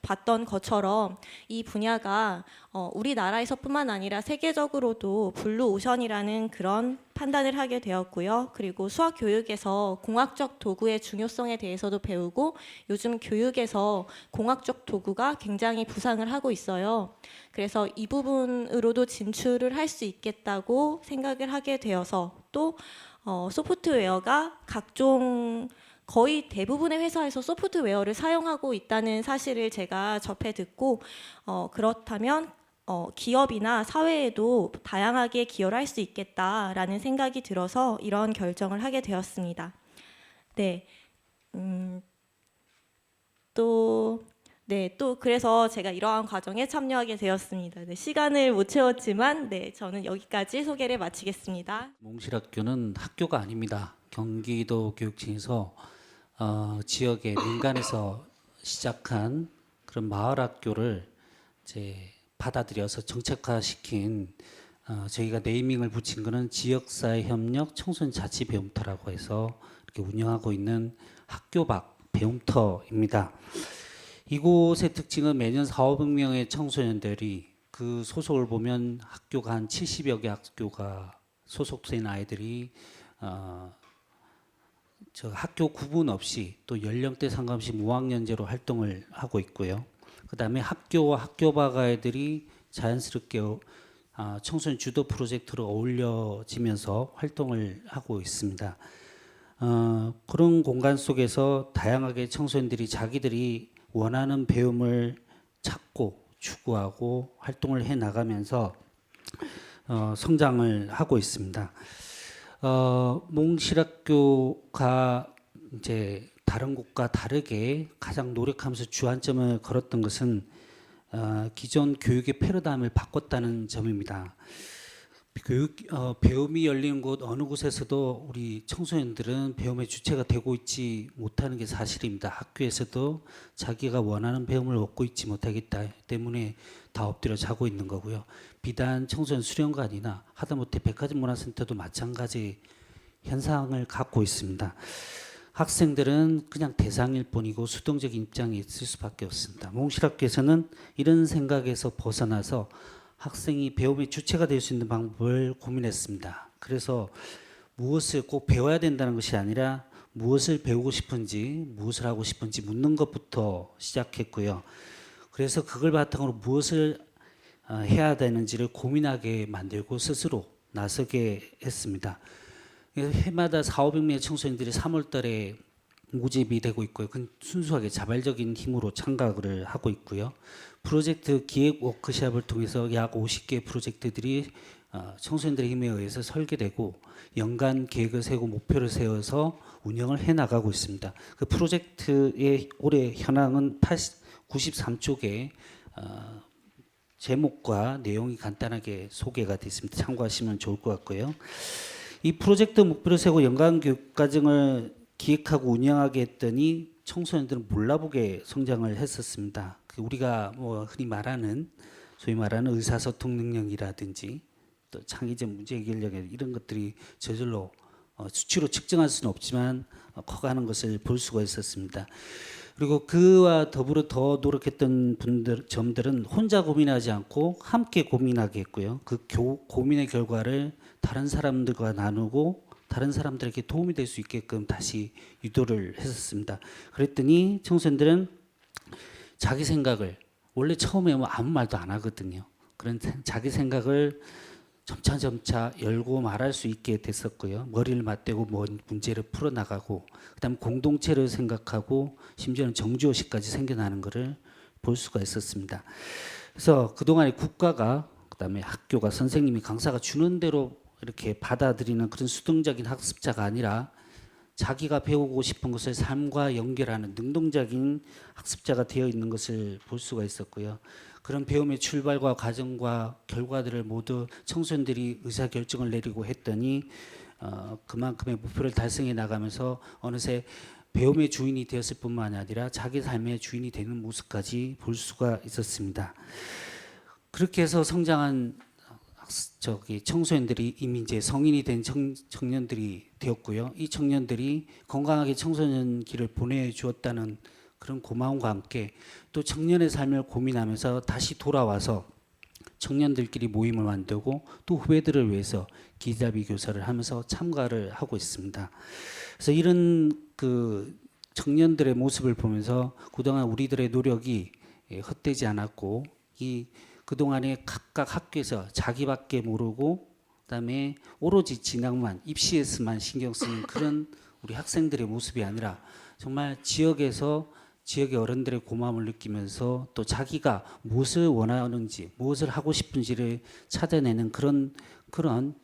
봤던 것처럼 이 분야가 우리나라에서뿐만 아니라 세계적으로도 블루 오션이라는 그런 판단을 하게 되었고요. 그리고 수학 교육에서 공학적 도구의 중요성에 대해서도 배우고 요즘 교육에서 공학적 도구가 굉장히 부상을 하고 있어요. 그래서 이 부분으로도 진출을 할 수 있겠다고 생각을 하게 되어서 또 소프트웨어가 각종 거의 대부분의 회사에서 소프트웨어를 사용하고 있다는 사실을 제가 접해 듣고 그렇다면 기업이나 사회에도 다양하게 기여를 할 수 있겠다라는 생각이 들어서 이런 결정을 하게 되었습니다. 네, 또 그래서 제가 이러한 과정에 참여하게 되었습니다. 네, 시간을 못 채웠지만 저는 여기까지 소개를 마치겠습니다. 몽실학교는 학교가 아닙니다. 경기도 교육청에서 지역의 민간에서 시작한 그런 마을 학교를 이제 받아들여서 정책화시킨 저희가 네이밍을 붙인 거는 지역사회 협력 청소년 자치 배움터라고 해서 이렇게 운영하고 있는 학교 밖 배움터입니다. 이곳의 특징은 매년 4,500명의 청소년들이 그 소속을 보면 학교가 한 70여 개 학교가 소속된 아이들이 저 학교 구분 없이 또 연령대 상관없이 무학년제로 활동을 하고 있고요. 그다음에 학교와 학교 밖 아이들이 자연스럽게 청소년 주도 프로젝트로 어울려지면서 활동을 하고 있습니다. 그런 공간 속에서 다양하게 청소년들이 자기들이 원하는 배움을 찾고 추구하고 활동을 해 나가면서 성장을 하고 있습니다. 몽실학교가 이제 다른 곳과 다르게 가장 노력하면서 주안점을 걸었던 것은 기존 교육의 패러다임을 바꿨다는 점입니다. 배움이 열리는 곳 어느 곳에서도 우리 청소년들은 배움의 주체가 되고 있지 못하는 게 사실입니다. 학교에서도 자기가 원하는 배움을 얻고 있지 못하기 때문에 다 엎드려 자고 있는 거고요. 비단 청소년 수련관이나 하다못해 백화점 문화센터도 마찬가지 현상을 갖고 있습니다. 학생들은 그냥 대상일 뿐이고 수동적인 입장이 있을 수밖에 없습니다. 몽실학교에서는 이런 생각에서 벗어나서 학생이 배움의 주체가 될 수 있는 방법을 고민했습니다. 그래서 무엇을 꼭 배워야 된다는 것이 아니라 무엇을 배우고 싶은지, 무엇을 하고 싶은지 묻는 것부터 시작했고요. 그래서 그걸 바탕으로 무엇을 해야 되는지를 고민하게 만들고 스스로 나서게 했습니다. 해마다 4,500명의 청소년들이 3월 달에 모집이 되고 있고요. 그건 순수하게 자발적인 힘으로 참가를 하고 있고요. 프로젝트 기획 워크숍을 통해서 약 50개 프로젝트들이 청소년들의 힘에 의해서 설계되고 연간 계획을 세우고 목표를 세워서 운영을 해나가고 있습니다. 그 프로젝트의 올해 현황은 93쪽에 제목과 내용이 간단하게 소개가 되어 있습니다. 참고하시면 좋을 것 같고요. 이 프로젝트 목표를 세우고 연간 교육과정을 기획하고 운영하게 했더니 청소년들은 몰라보게 성장을 했었습니다. 우리가 뭐 흔히 말하는 소위 말하는 의사소통 능력이라든지 또 창의적 문제 해결력 이런 것들이 저절로 수치로 측정할 수는 없지만 커가는 것을 볼 수가 있었습니다. 그리고 그와 더불어 더 노력했던 점들은 혼자 고민하지 않고 함께 고민하게 했고요. 그 고민의 결과를 다른 사람들과 나누고 다른 사람들에게 도움이 될 수 있게끔 다시 유도를 했었습니다. 그랬더니 청소년들은 자기 생각을 원래 처음에 뭐 아무 말도 안 하거든요. 그런 자기 생각을 점차 열고 말할 수 있게 됐었고요. 머리를 맞대고 문제를 풀어나가고 그다음 공동체를 생각하고 심지어는 정주호식까지 생겨나는 것을 볼 수가 있었습니다. 그래서 그동안에 국가가 그다음에 학교가 선생님이 강사가 주는 대로 이렇게 받아들이는 그런 수동적인 학습자가 아니라 자기가 배우고 싶은 것을 삶과 연결하는 능동적인 학습자가 되어 있는 것을 볼 수가 있었고요. 그런 배움의 출발과 과정과 결과들을 모두 청소년들이 의사결정을 내리고 했더니 그만큼의 목표를 달성해 나가면서 어느새 배움의 주인이 되었을 뿐만 아니라 자기 삶의 주인이 되는 모습까지 볼 수가 있었습니다. 그렇게 해서 성장한 청소년들이 이미 이제 성인이 된 청년들이 되었고요. 이 청년들이 건강하게 청소년 길을 보내주었다는 그런 고마움과 함께 또 청년의 삶을 고민하면서 다시 돌아와서 청년들끼리 모임을 만들고 또 후배들을 위해서 기자비 교사를 하면서 참가를 하고 있습니다. 그래서 이런 그 청년들의 모습을 보면서 그동안 우리들의 노력이 헛되지 않았고 그동안에 각각 학교에서 자기밖에 모르고 그다음에 오로지 진학만 입시에서만 신경 쓰는 그런 우리 학생들의 모습이 아니라 정말 지역에서 지역의 어른들의 고마움을 느끼면서 또 자기가 무엇을 원하는지 무엇을 하고 싶은지를 찾아내는 그런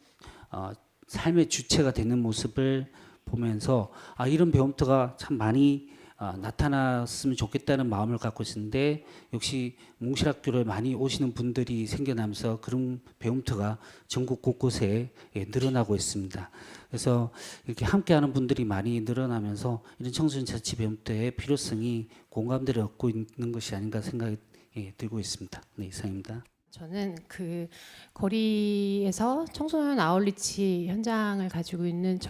삶의 주체가 되는 모습을 보면서 이런 배움터가 참 많이 나타났으면 좋겠다는 마음을 갖고 있었는데 역시 몽실학교를 많이 오시는 분들이 생겨나면서 그런 배움터가 전국 곳곳에 늘어나고 있습니다. 그래서 이렇게 함께하는 분들이 많이 늘어나면서 이런 청소년 자치 배움터의 필요성이 공감대를 얻고 있는 것이 아닌가 생각이 들고 있습니다. 네, 이상입니다. 저는 그 거리에서 청소년 아울리치 현장을 가지고 있는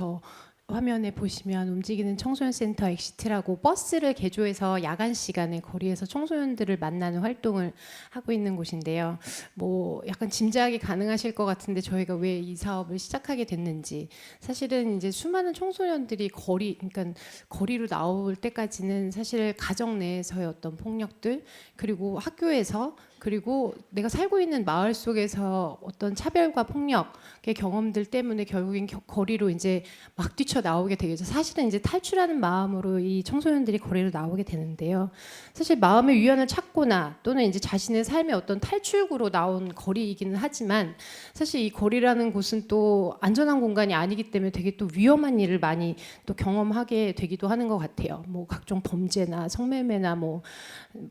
화면에 보시면 움직이는 청소년 센터 엑시트라고 버스를 개조해서 야간 시간에 거리에서 청소년들을 만나는 활동을 하고 있는 곳인데요. 뭐 약간 짐작이 가능하실 것 같은데 저희가 왜 이 사업을 시작하게 됐는지, 사실은 이제 수많은 청소년들이 그러니까 거리로 나올 때까지는 사실 가정 내에서의 어떤 폭력들, 그리고 학교에서, 그리고 내가 살고 있는 마을 속에서 어떤 차별과 폭력의 경험들 때문에 결국엔 거리로 이제 막 뛰쳐 나오게 되겠죠. 사실은 이제 탈출하는 마음으로 이 청소년들이 거리로 나오게 되는데요. 사실 마음의 위안을 찾거나 또는 이제 자신의 삶의 어떤 탈출구로 나온 거리이기는 하지만, 사실 이 거리라는 곳은 또 안전한 공간이 아니기 때문에 되게 또 위험한 일을 많이 또 경험하게 되기도 하는 것 같아요. 뭐 각종 범죄나 성매매나 뭐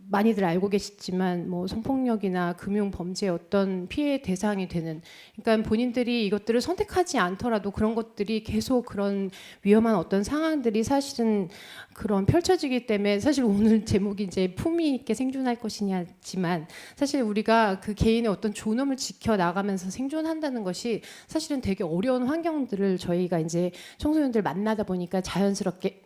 많이들 알고 계시지만 뭐 성폭력이나 금융 범죄의 어떤 피해 대상이 되는, 그러니까 본인들이 이것들을 선택하지 않더라도 그런 것들이 계속 그런 위험한 어떤 상황들이 사실은 그런 펼쳐지기 때문에, 사실 오늘 제목이 이제 품위 있게 생존할 것이냐지만, 사실 우리가 그 개인의 어떤 존엄을 지켜 나가면서 생존한다는 것이 사실은 되게 어려운 환경들을 저희가 이제 청소년들 만나다 보니까 자연스럽게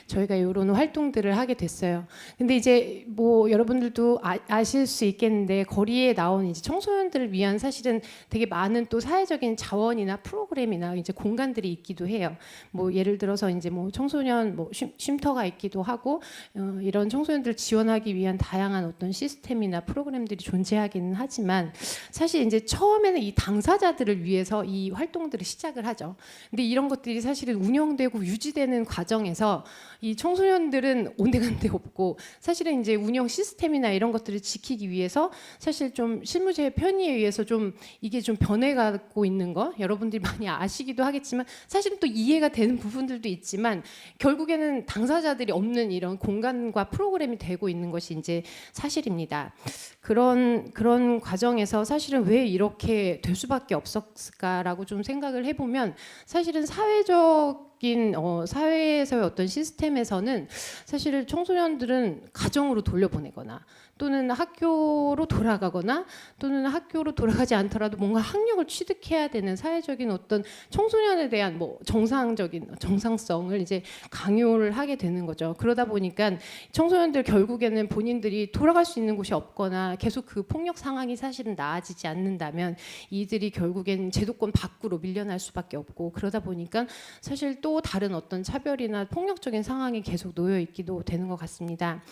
저희가 이런 활동들을 하게 됐어요. 근데 이제 뭐 여러분들도 아실 수 있겠는데, 거리에 나온 이제 청소년들을 위한 사실은 되게 많은 또 사회적인 자원이나 프로그램이나 이제 공간들이 있기도 해요. 뭐 예를 들어서 이제 뭐 청소년 뭐 쉼터가 있기도 하고, 이런 청소년들 지원하기 위한 다양한 어떤 시스템이나 프로그램들이 존재하기는 하지만, 사실 이제 처음에는 이 당사자들을 위해서 이 활동들을 시작을 하죠. 근데 이런 것들이 사실은 운영되고 유지되는 과정에서 이 청소년들은 온데간데 없고, 사실은 이제 운영 시스템이나 이런 것들을 지키기 위해서 사실 좀 실무자의 편의에 의해서 좀 이게 좀 변해가고 있는 거 여러분들이 많이 아시기도 하겠지만, 사실은 또 이해가 되는 부분들도 있지만, 결국에는 당사자들이 없는 이런 공간과 프로그램이 되고 있는 것이 이제 사실입니다. 그런 과정에서 사실은 왜 이렇게 될 수밖에 없었을까라고 좀 생각을 해보면, 사실은 사회에서의 어떤 시스템에서는 사실 청소년들은 가정으로 돌려보내거나 또는 학교로 돌아가거나 또는 학교로 돌아가지 않더라도 뭔가 학력을 취득해야 되는 사회적인 어떤 청소년에 대한 뭐 정상성을 이제 강요를 하게 되는 거죠. 그러다 보니까 청소년들 결국에는 본인들이 돌아갈 수 있는 곳이 없거나 계속 그 폭력 상황이 사실은 나아지지 않는다면 이들이 결국엔 제도권 밖으로 밀려날 수밖에 없고, 그러다 보니까 사실 또 다른 어떤 차별이나 폭력적인 상황이 계속 놓여 있기도 되는 것 같습니다.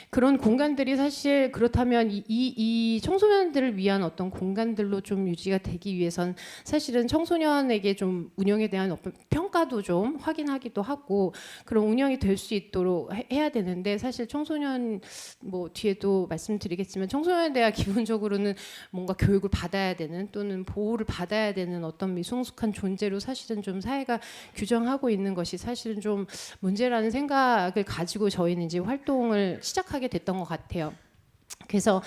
그런 공간들이 사실 그렇다면 이 청소년들을 위한 어떤 공간들로 좀 유지가 되기 위해선 사실은 청소년에게 좀 운영에 대한 어떤 평가도 좀 확인하기도 하고 그런 운영이 될 수 있도록 해야 되는데, 사실 청소년 뭐 뒤에도 말씀드리겠지만 청소년에 대한 기본적으로는 뭔가 교육을 받아야 되는 또는 보호를 받아야 되는 어떤 미성숙한 존재로 사실은 좀 사회가 규정하고 있는 것이 사실은 좀 문제라는 생각을 가지고 저희는 이제 활동을 시작하게 됐던 것 같아요. 그래서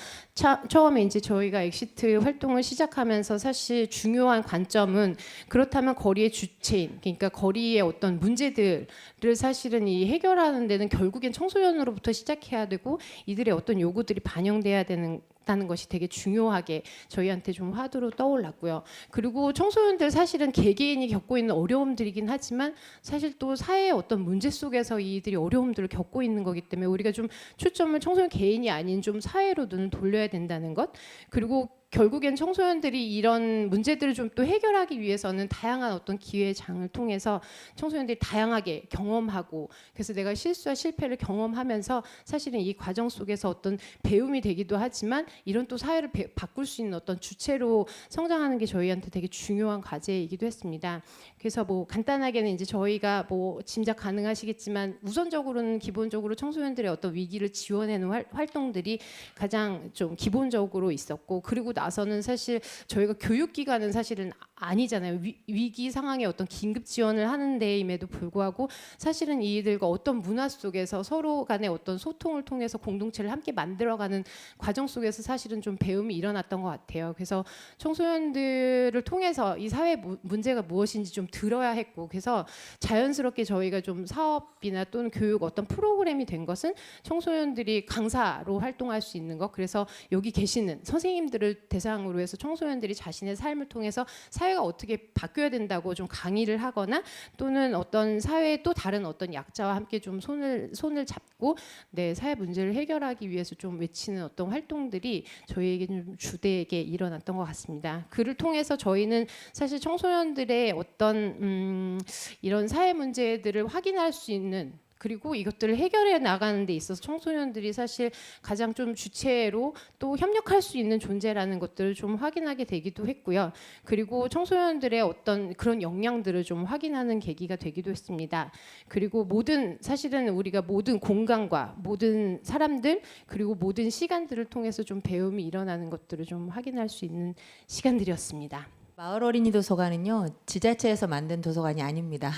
처음에 이제 저희가 엑시트 활동을 시작하면서 사실 중요한 관점은, 그렇다면 거리의 주체인, 그러니까 거리의 어떤 문제들을 사실은 이 해결하는 데는 결국엔 청소년으로부터 시작해야 되고 이들의 어떤 요구들이 반영돼야 되는 것이 되게 중요하게 저희한테 좀 화두로 떠올랐고요. 그리고 청소년들 사실은 개개인이 겪고 있는 어려움들이긴 하지만 사실 또 사회의 어떤 문제 속에서 이들이 어려움들을 겪고 있는 거기 때문에 우리가 좀 초점을 청소년 개인이 아닌 좀 사회로 눈을 돌려야 된다는 것, 그리고 결국엔 청소년들이 이런 문제들을 좀 또 해결하기 위해서는 다양한 어떤 기회의 장을 통해서 청소년들이 다양하게 경험하고, 그래서 내가 실수와 실패를 경험하면서 사실은 이 과정 속에서 어떤 배움이 되기도 하지만 이런 또 사회를 바꿀 수 있는 어떤 주체로 성장하는 게 저희한테 되게 중요한 과제이기도 했습니다. 그래서 뭐 간단하게는 이제 저희가 뭐 짐작 가능하시겠지만 우선적으로는 기본적으로 청소년들의 어떤 위기를 지원하는 활동들이 가장 좀 기본적으로 있었고, 그리고 나서는 사실 저희가 교육기관은 사실은 아니잖아요. 위기 상황에 어떤 긴급 지원을 하는 데임에도 불구하고 사실은 이들과 어떤 문화 속에서 서로 간의 어떤 소통을 통해서 공동체를 함께 만들어가는 과정 속에서 사실은 좀 배움이 일어났던 것 같아요. 그래서 청소년들을 통해서 이 사회 문제가 무엇인지 좀 들어야 했고, 그래서 자연스럽게 저희가 좀 사업이나 또는 교육 어떤 프로그램이 된 것은 청소년들이 강사로 활동할 수 있는 것, 그래서 여기 계시는 선생님들을 대상으로 해서 청소년들이 자신의 삶을 통해서 사회가 어떻게 바뀌어야 된다고 좀 강의를 하거나 또는 어떤 사회의 또 다른 어떤 약자와 함께 좀 손을 잡고 네, 사회 문제를 해결하기 위해서 좀 외치는 어떤 활동들이 저희에게 좀 주되게 일어났던 것 같습니다. 그를 통해서 저희는 사실 청소년들의 어떤 이런 사회 문제들을 확인할 수 있는 그리고 이것들을 해결해 나가는 데 있어서 청소년들이 사실 가장 좀 주체로 또 협력할 수 있는 존재라는 것들을 좀 확인하게 되기도 했고요. 그리고 청소년들의 어떤 그런 역량들을 좀 확인하는 계기가 되기도 했습니다. 그리고 사실은 우리가 모든 공간과 모든 사람들 그리고 모든 시간들을 통해서 좀 배움이 일어나는 것들을 좀 확인할 수 있는 시간들이었습니다. 마을 어린이 도서관은요, 지자체에서 만든 도서관이 아닙니다.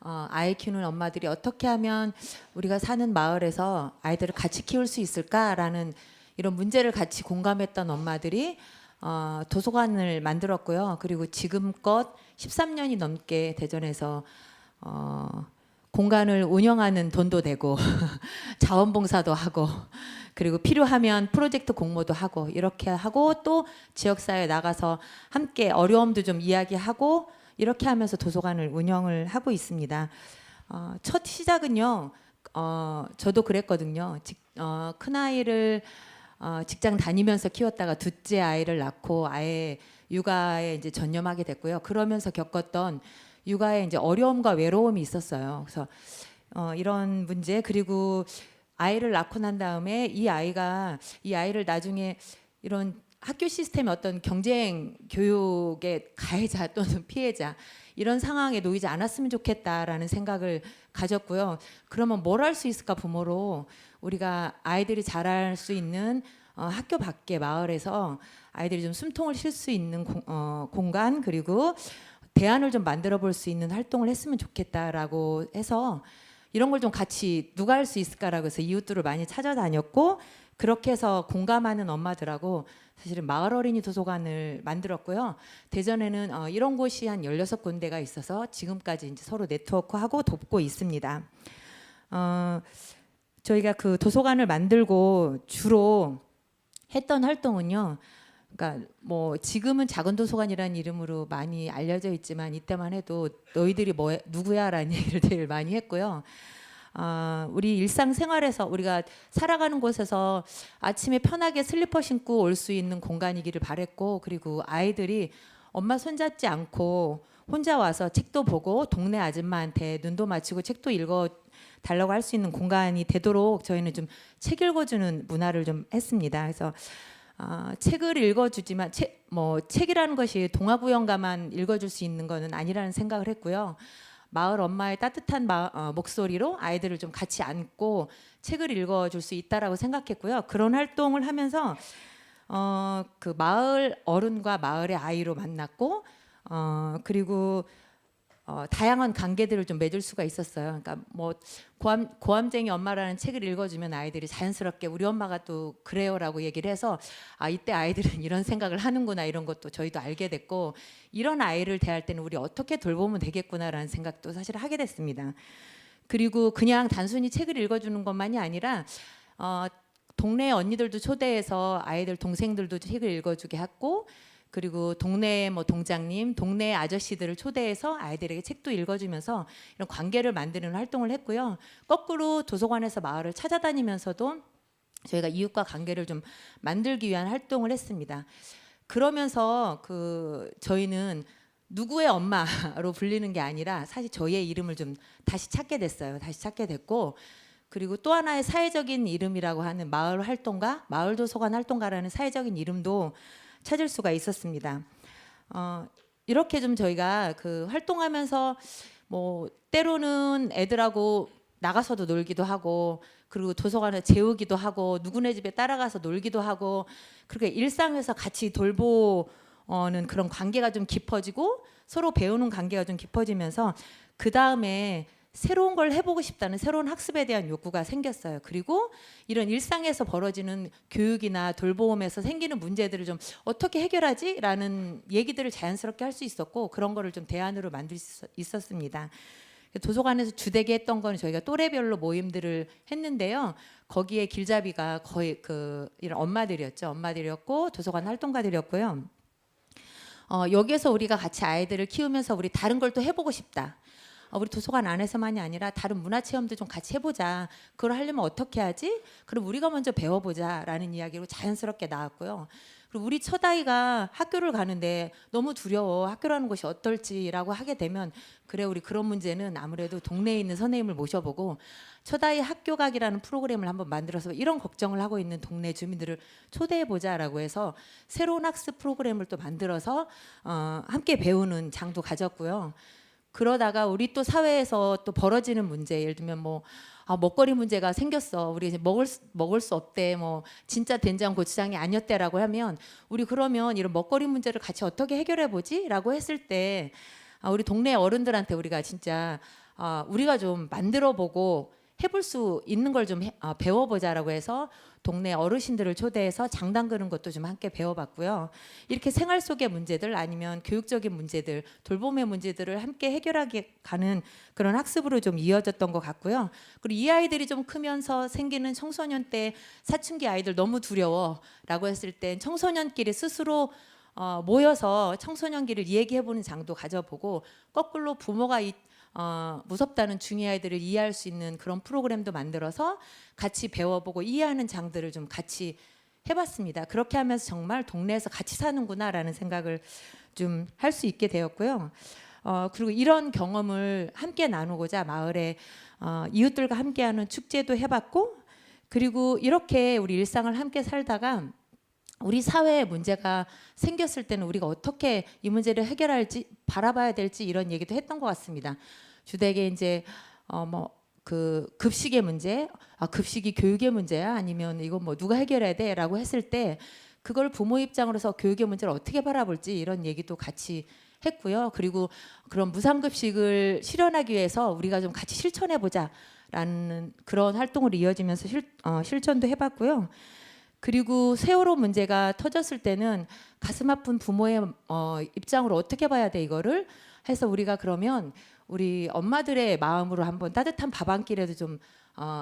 아이 키우는 엄마들이 어떻게 하면 우리가 사는 마을에서 아이들을 같이 키울 수 있을까라는 이런 문제를 같이 공감했던 엄마들이 도서관을 만들었고요. 그리고 지금껏 13년이 넘게 대전에서 공간을 운영하는 돈도 되고 자원봉사도 하고 그리고 필요하면 프로젝트 공모도 하고 이렇게 하고 또 지역사회에 나가서 함께 어려움도 좀 이야기하고 이렇게 하면서 도서관을 운영을 하고 있습니다. 첫 시작은요. 저도 그랬거든요. 큰아이를 직장 다니면서 키웠다가 둘째 아이를 낳고 아예 육아에 이제 전념하게 됐고요. 그러면서 겪었던 육아의 이제 어려움과 외로움이 있었어요. 그래서 이런 문제 그리고 아이를 낳고 난 다음에 이 아이를 나중에 이런 학교 시스템의 어떤 경쟁 교육의 가해자 또는 피해자 이런 상황에 놓이지 않았으면 좋겠다라는 생각을 가졌고요. 그러면 뭘 할 수 있을까 부모로 우리가 아이들이 자랄 수 있는 학교 밖에 마을에서 아이들이 좀 숨통을 쉴 수 있는 공간 그리고 대안을 좀 만들어 볼 수 있는 활동을 했으면 좋겠다라고 해서 이런 걸 좀 같이 누가 할 수 있을까라고 해서 이웃들을 많이 찾아다녔고 그렇게 해서 공감하는 엄마들하고 사실은 마을 어린이 도서관을 만들었고요. 대전에는 이런 곳이 한 16군데가 있어서 지금까지 이제 서로 네트워크하고 돕고 있습니다. 저희가 그 도서관을 만들고 주로 했던 활동은요. 그러니까 뭐 지금은 작은 도서관이라는 이름으로 많이 알려져 있지만 이때만 해도 너희들이 누구야라는 얘기를 제일 많이 했고요. 우리 일상생활에서 우리가 살아가는 곳에서 아침에 편하게 슬리퍼 신고 올 수 있는 공간이기를 바랬고 그리고 아이들이 엄마 손잡지 않고 혼자 와서 책도 보고 동네 아줌마한테 눈도 맞추고 책도 읽어 달라고 할 수 있는 공간이 되도록 저희는 좀 책 읽어주는 문화를 좀 했습니다. 그래서 책을 읽어주지만 책이라는 것이 동화구연가만 읽어줄 수 있는 것은 아니라는 생각을 했고요. 마을 엄마의 따뜻한 목소리로 아이들을 좀 같이 안고 책을 읽어줄 수 있다라고 생각했고요. 그런 활동을 하면서 그 마을 어른과 마을의 아이로 만났고 그리고 다양한 관계들을 좀 맺을 수가 있었어요. 그러니까 뭐 고함쟁이 엄마라는 책을 읽어주면 아이들이 자연스럽게 우리 엄마가 또 그래요라고 얘기를 해서 이때 아이들은 이런 생각을 하는구나 이런 것도 저희도 알게 됐고 이런 아이를 대할 때는 우리 어떻게 돌보면 되겠구나라는 생각도 사실 하게 됐습니다. 그리고 그냥 단순히 책을 읽어주는 것만이 아니라 동네 언니들도 초대해서 아이들 동생들도 책을 읽어주게 했고 그리고 동네 동장님, 동네 아저씨들을 초대해서 아이들에게 책도 읽어주면서 이런 관계를 만드는 활동을 했고요. 거꾸로 도서관에서 마을을 찾아다니면서도 저희가 이웃과 관계를 좀 만들기 위한 활동을 했습니다. 그러면서 저희는 누구의 엄마로 불리는 게 아니라 사실 저희의 이름을 좀 다시 찾게 됐어요. 다시 찾게 됐고 그리고 또 하나의 사회적인 이름이라고 하는 마을 활동가, 마을 도서관 활동가라는 사회적인 이름도 찾을 수가 있었습니다. 이렇게 좀 저희가 활동하면서 뭐 때로는 애들하고 나가서도 놀기도 하고 그리고 도서관에 재우기도 하고 누구네 집에 따라가서 놀기도 하고 그렇게 일상에서 같이 돌보는 그런 관계가 좀 깊어지고 서로 배우는 관계가 좀 깊어지면서 그 다음에 새로운 걸 해보고 싶다는 새로운 학습에 대한 욕구가 생겼어요. 그리고 이런 일상에서 벌어지는 교육이나 돌보험에서 생기는 문제들을 좀 어떻게 해결하지? 라는 얘기들을 자연스럽게 할 수 있었고 그런 거를 좀 대안으로 만들 수 있었습니다. 도서관에서 주되게 했던 거는 저희가 또래별로 모임들을 했는데요. 거기에 길잡이가 거의 이런 엄마들이었죠. 엄마들이었고 도서관 활동가들이었고요. 여기에서 우리가 같이 아이들을 키우면서 우리 다른 걸 또 해보고 싶다. 우리 도서관 안에서만이 아니라 다른 문화체험도 좀 같이 해보자. 그걸 하려면 어떻게 하지? 그럼 우리가 먼저 배워보자라는 이야기로 자연스럽게 나왔고요. 그리고 우리 첫아이가 학교를 가는데 너무 두려워. 학교라는 곳이 어떨지라고 하게 되면 그래 우리 그런 문제는 아무래도 동네에 있는 선생님을 모셔보고 첫아이 학교 가기라는 프로그램을 한번 만들어서 이런 걱정을 하고 있는 동네 주민들을 초대해보자라고 해서 새로운 학습 프로그램을 또 만들어서 함께 배우는 장도 가졌고요. 그러다가 우리 또 사회에서 또 벌어지는 문제, 예를 들면 뭐 먹거리 문제가 생겼어. 우리 이제 먹을 수 없대. 뭐 진짜 된장 고추장이 아니었대라고 하면 우리 그러면 이런 먹거리 문제를 같이 어떻게 해결해 보지라고 했을 때 우리 동네 어른들한테 우리가 진짜 우리가 좀 만들어 보고 해볼 수 있는 걸 좀 배워보자라고 해서 동네 어르신들을 초대해서 장 담그는 것도 좀 함께 배워봤고요. 이렇게 생활 속의 문제들 아니면 교육적인 문제들, 돌봄의 문제들을 함께 해결하게 가는 그런 학습으로 좀 이어졌던 것 같고요. 그리고 이 아이들이 좀 크면서 생기는 청소년 때 사춘기 아이들 너무 두려워라고 했을 땐 청소년끼리 스스로 모여서 청소년기를 얘기해보는 장도 가져보고 거꾸로 부모가 무섭다는 중이 아이들을 이해할 수 있는 그런 프로그램도 만들어서 같이 배워보고 이해하는 장들을 좀 같이 해봤습니다. 그렇게 하면서 정말 동네에서 같이 사는구나라는 생각을 좀 할 수 있게 되었고요. 그리고 이런 경험을 함께 나누고자 마을에 이웃들과 함께하는 축제도 해봤고 그리고 이렇게 우리 일상을 함께 살다가 우리 사회에 문제가 생겼을 때는 우리가 어떻게 이 문제를 해결할지 바라봐야 될지 이런 얘기도 했던 것 같습니다. 주되게 이제 그 급식의 문제, 급식이 교육의 문제야 아니면 이거 뭐 누가 해결해야 돼라고 했을 때 그걸 부모 입장으로서 교육의 문제를 어떻게 바라볼지 이런 얘기도 같이 했고요. 그리고 그런 무상급식을 실현하기 위해서 우리가 좀 같이 실천해 보자라는 그런 활동으로 이어지면서 실천도 해봤고요. 그리고 세월호 문제가 터졌을 때는 가슴 아픈 부모의 입장으로 어떻게 봐야 돼 이거를 해서 우리가 그러면 우리 엄마들의 마음으로 한번 따뜻한 밥 한 끼라도 좀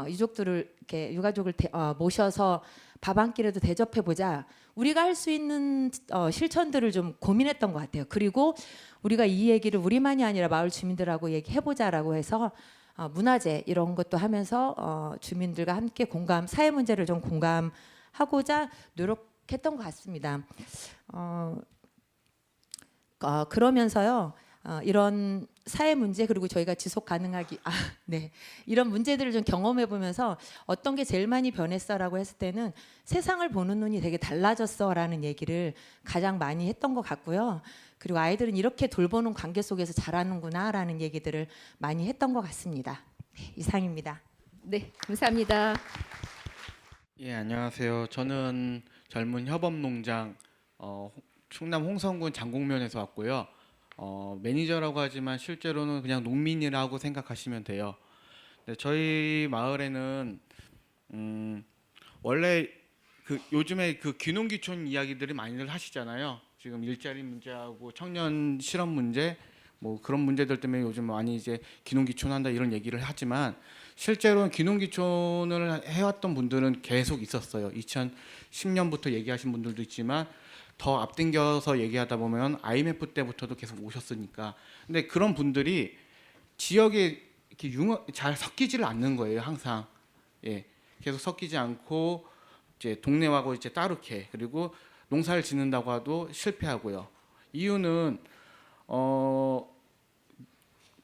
유족들을 이렇게 유가족을 모셔서 밥 한 끼라도 대접해 보자. 우리가 할 수 있는 실천들을 좀 고민했던 것 같아요. 그리고 우리가 이 얘기를 우리만이 아니라 마을 주민들하고 얘기해 보자라고 해서 문화제 이런 것도 하면서 주민들과 함께 사회 문제를 좀 공감하고자 노력했던 것 같습니다. 그러면서요. 이런 사회 문제 그리고 저희가 지속 가능하기 이런 문제들을 좀 경험해 보면서 어떤 게 제일 많이 변했어라고 했을 때는 세상을 보는 눈이 되게 달라졌어라는 얘기를 가장 많이 했던 것 같고요. 그리고 아이들은 이렇게 돌보는 관계 속에서 자라는구나라는 얘기들을 많이 했던 것 같습니다. 이상입니다. 네, 감사합니다. 예, 안녕하세요. 저는 젊은 협업농장 충남 홍성군 장곡면에서 왔고요. 매니저라고 하지만 실제로는 그냥 농민이라고 생각하시면 돼요. 네, 저희 마을에는 원래 요즘에 귀농귀촌 이야기들이 많이들 하시잖아요. 지금 일자리 문제하고 청년 실업 문제 뭐 그런 문제들 때문에 요즘 많이 이제 귀농귀촌한다 이런 얘기를 하지만 실제로는 귀농귀촌을 해왔던 분들은 계속 있었어요. 2010년부터 얘기하신 분들도 있지만 더 앞당겨서 얘기하다 보면 IMF 때부터도 계속 오셨으니까. 근데 그런 분들이 지역에 이렇게 잘 섞이지를 않는 거예요, 항상. 예, 계속 섞이지 않고 이제 동네하고 이제 따르게 그리고 농사를 짓는다고 해도 실패하고요. 이유는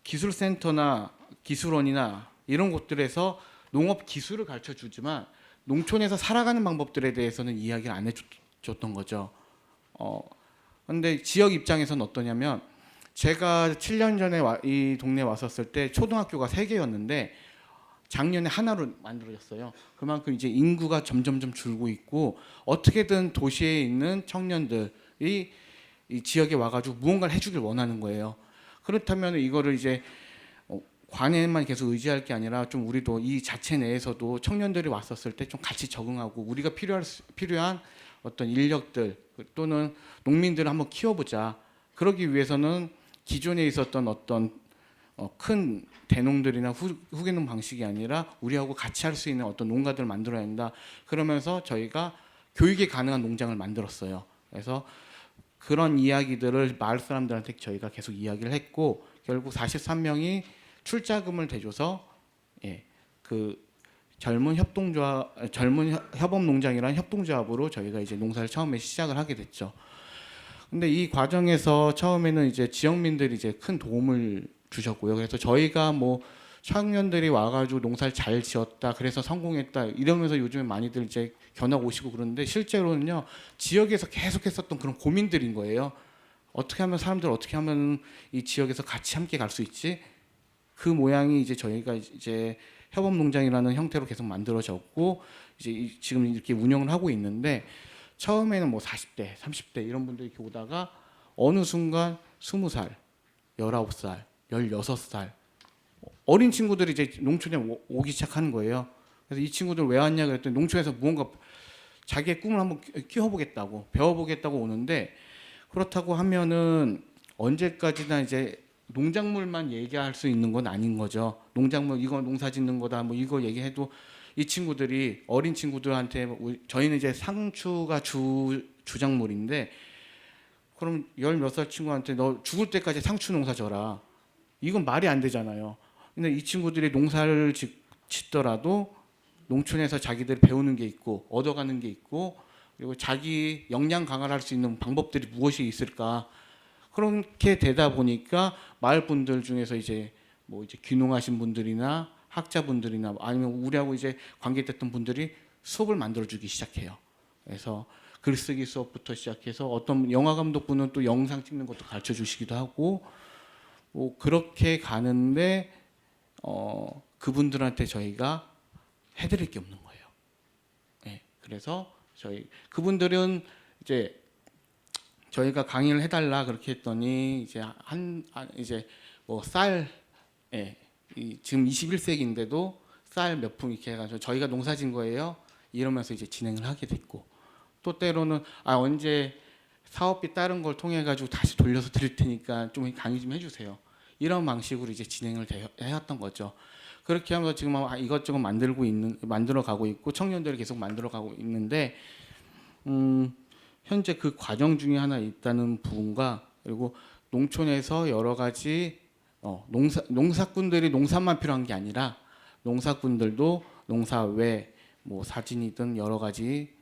기술센터나 기술원이나 이런 곳들에서 농업 기술을 가르쳐 주지만 농촌에서 살아가는 방법들에 대해서는 이야기를 안 해줬던 거죠. 근데 지역 입장에서는 어떠냐면 제가 7년 전에 이 동네에 왔었을 때 초등학교가 3개였는데 작년에 하나로 만들어졌어요. 그만큼 이제 인구가 점점점 줄고 있고 어떻게든 도시에 있는 청년들이 이 지역에 와가지고 무언가를 해주길 원하는 거예요. 그렇다면 이거를 이제 관에만 계속 의지할 게 아니라 좀 우리도 이 자체 내에서도 청년들이 왔었을 때 좀 같이 적응하고 우리가 필요한 어떤 인력들 또는 농민들을 한번 키워보자. 그러기 위해서는 기존에 있었던 어떤 큰 대농들이나 후계농 방식이 아니라 우리하고 같이 할 수 있는 어떤 농가들을 만들어야 한다. 그러면서 저희가 교육이 가능한 농장을 만들었어요. 그래서 그런 이야기들을 마을 사람들한테 저희가 계속 이야기를 했고 결국 43명이 출자금을 대줘서 그 젊은 협업농장이라는 협동조합으로 저희가 이제 농사를 처음에 시작을 하게 됐죠. 근데 이 과정에서 처음에는 이제 지역민들이 이제 큰 도움을 주셨고요. 그래서 저희가 뭐 청년들이 와가지고 농사를 잘 지었다, 그래서 성공했다 이러면서 요즘에 많이들 이제 견학 오시고 그러는데 실제로는요 지역에서 계속했었던 그런 고민들인 거예요. 어떻게 하면 사람들 어떻게 하면 이 지역에서 같이 함께 갈 수 있지? 그 모양이 이제 저희가 이제 협업농장이라는 형태로 계속 만들어졌고 이제 지금 이렇게 운영을 하고 있는데 처음에는 뭐 40대, 30대 이런 분들이 이렇게 오다가 어느 순간 20살, 19살, 16살 어린 친구들이 이제 농촌에 오기 시작하는 거예요. 그래서 이 친구들 왜 왔냐 그랬더니 농촌에서 무언가 자기의 꿈을 한번 키워보겠다고 배워보겠다고 오는데 그렇다고 하면은 언제까지나 이제 농작물만 얘기할 수 있는 건 아닌 거죠. 농작물 이거 농사 짓는 거다 뭐 이거 얘기해도 이 친구들이 어린 친구들한테 저희는 이제 상추가 주작물인데 그럼 10몇 살 친구한테 너 죽을 때까지 상추 농사 져라. 이건 말이 안 되잖아요. 근데 이 친구들이 농사를 짓더라도 농촌에서 자기들이 배우는 게 있고 얻어가는 게 있고 그리고 자기 역량 강화를 할 수 있는 방법들이 무엇이 있을까? 그렇게 되다 보니까 마을 분들 중에서 이제 뭐 이제 귀농하신 분들이나 학자분들이나 아니면 우리하고 이제 관계됐던 분들이 수업을 만들어주기 시작해요. 그래서 글쓰기 수업부터 시작해서 어떤 영화 감독분은 또 영상 찍는 것도 가르쳐 주시기도 하고 뭐 그렇게 가는데 그분들한테 저희가 해드릴 게 없는 거예요. 네, 그래서 그분들은 이제 저희가 강의를 해달라 그렇게 했더니 이제 이제 뭐 쌀, 지금 21세기인데도 쌀 몇 푼 이렇게 해가지고 저희가 농사진 거예요. 이러면서 이제 진행을 하게 됐고 또 때로는 언제 사업비 다른 걸 통해 가지고 다시 돌려서 드릴 테니까 좀 강의 좀 해주세요. 이런 방식으로 이제 진행을 해왔던 거죠. 그렇게 하면서 지금 이것저것 만들어 가고 있고 청년들이 계속 만들어 가고 있는데 현재 그 과정 중에 하나 있다는 부분과 그리고 농촌에서 여러 가지 농사꾼들이 농사만 필요한 게 아니라 농사꾼들도 농사 외 뭐 사진이든 여러 가지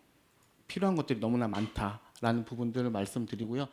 필요한 것들이 너무나 많다라는 부분들을 말씀드리고요.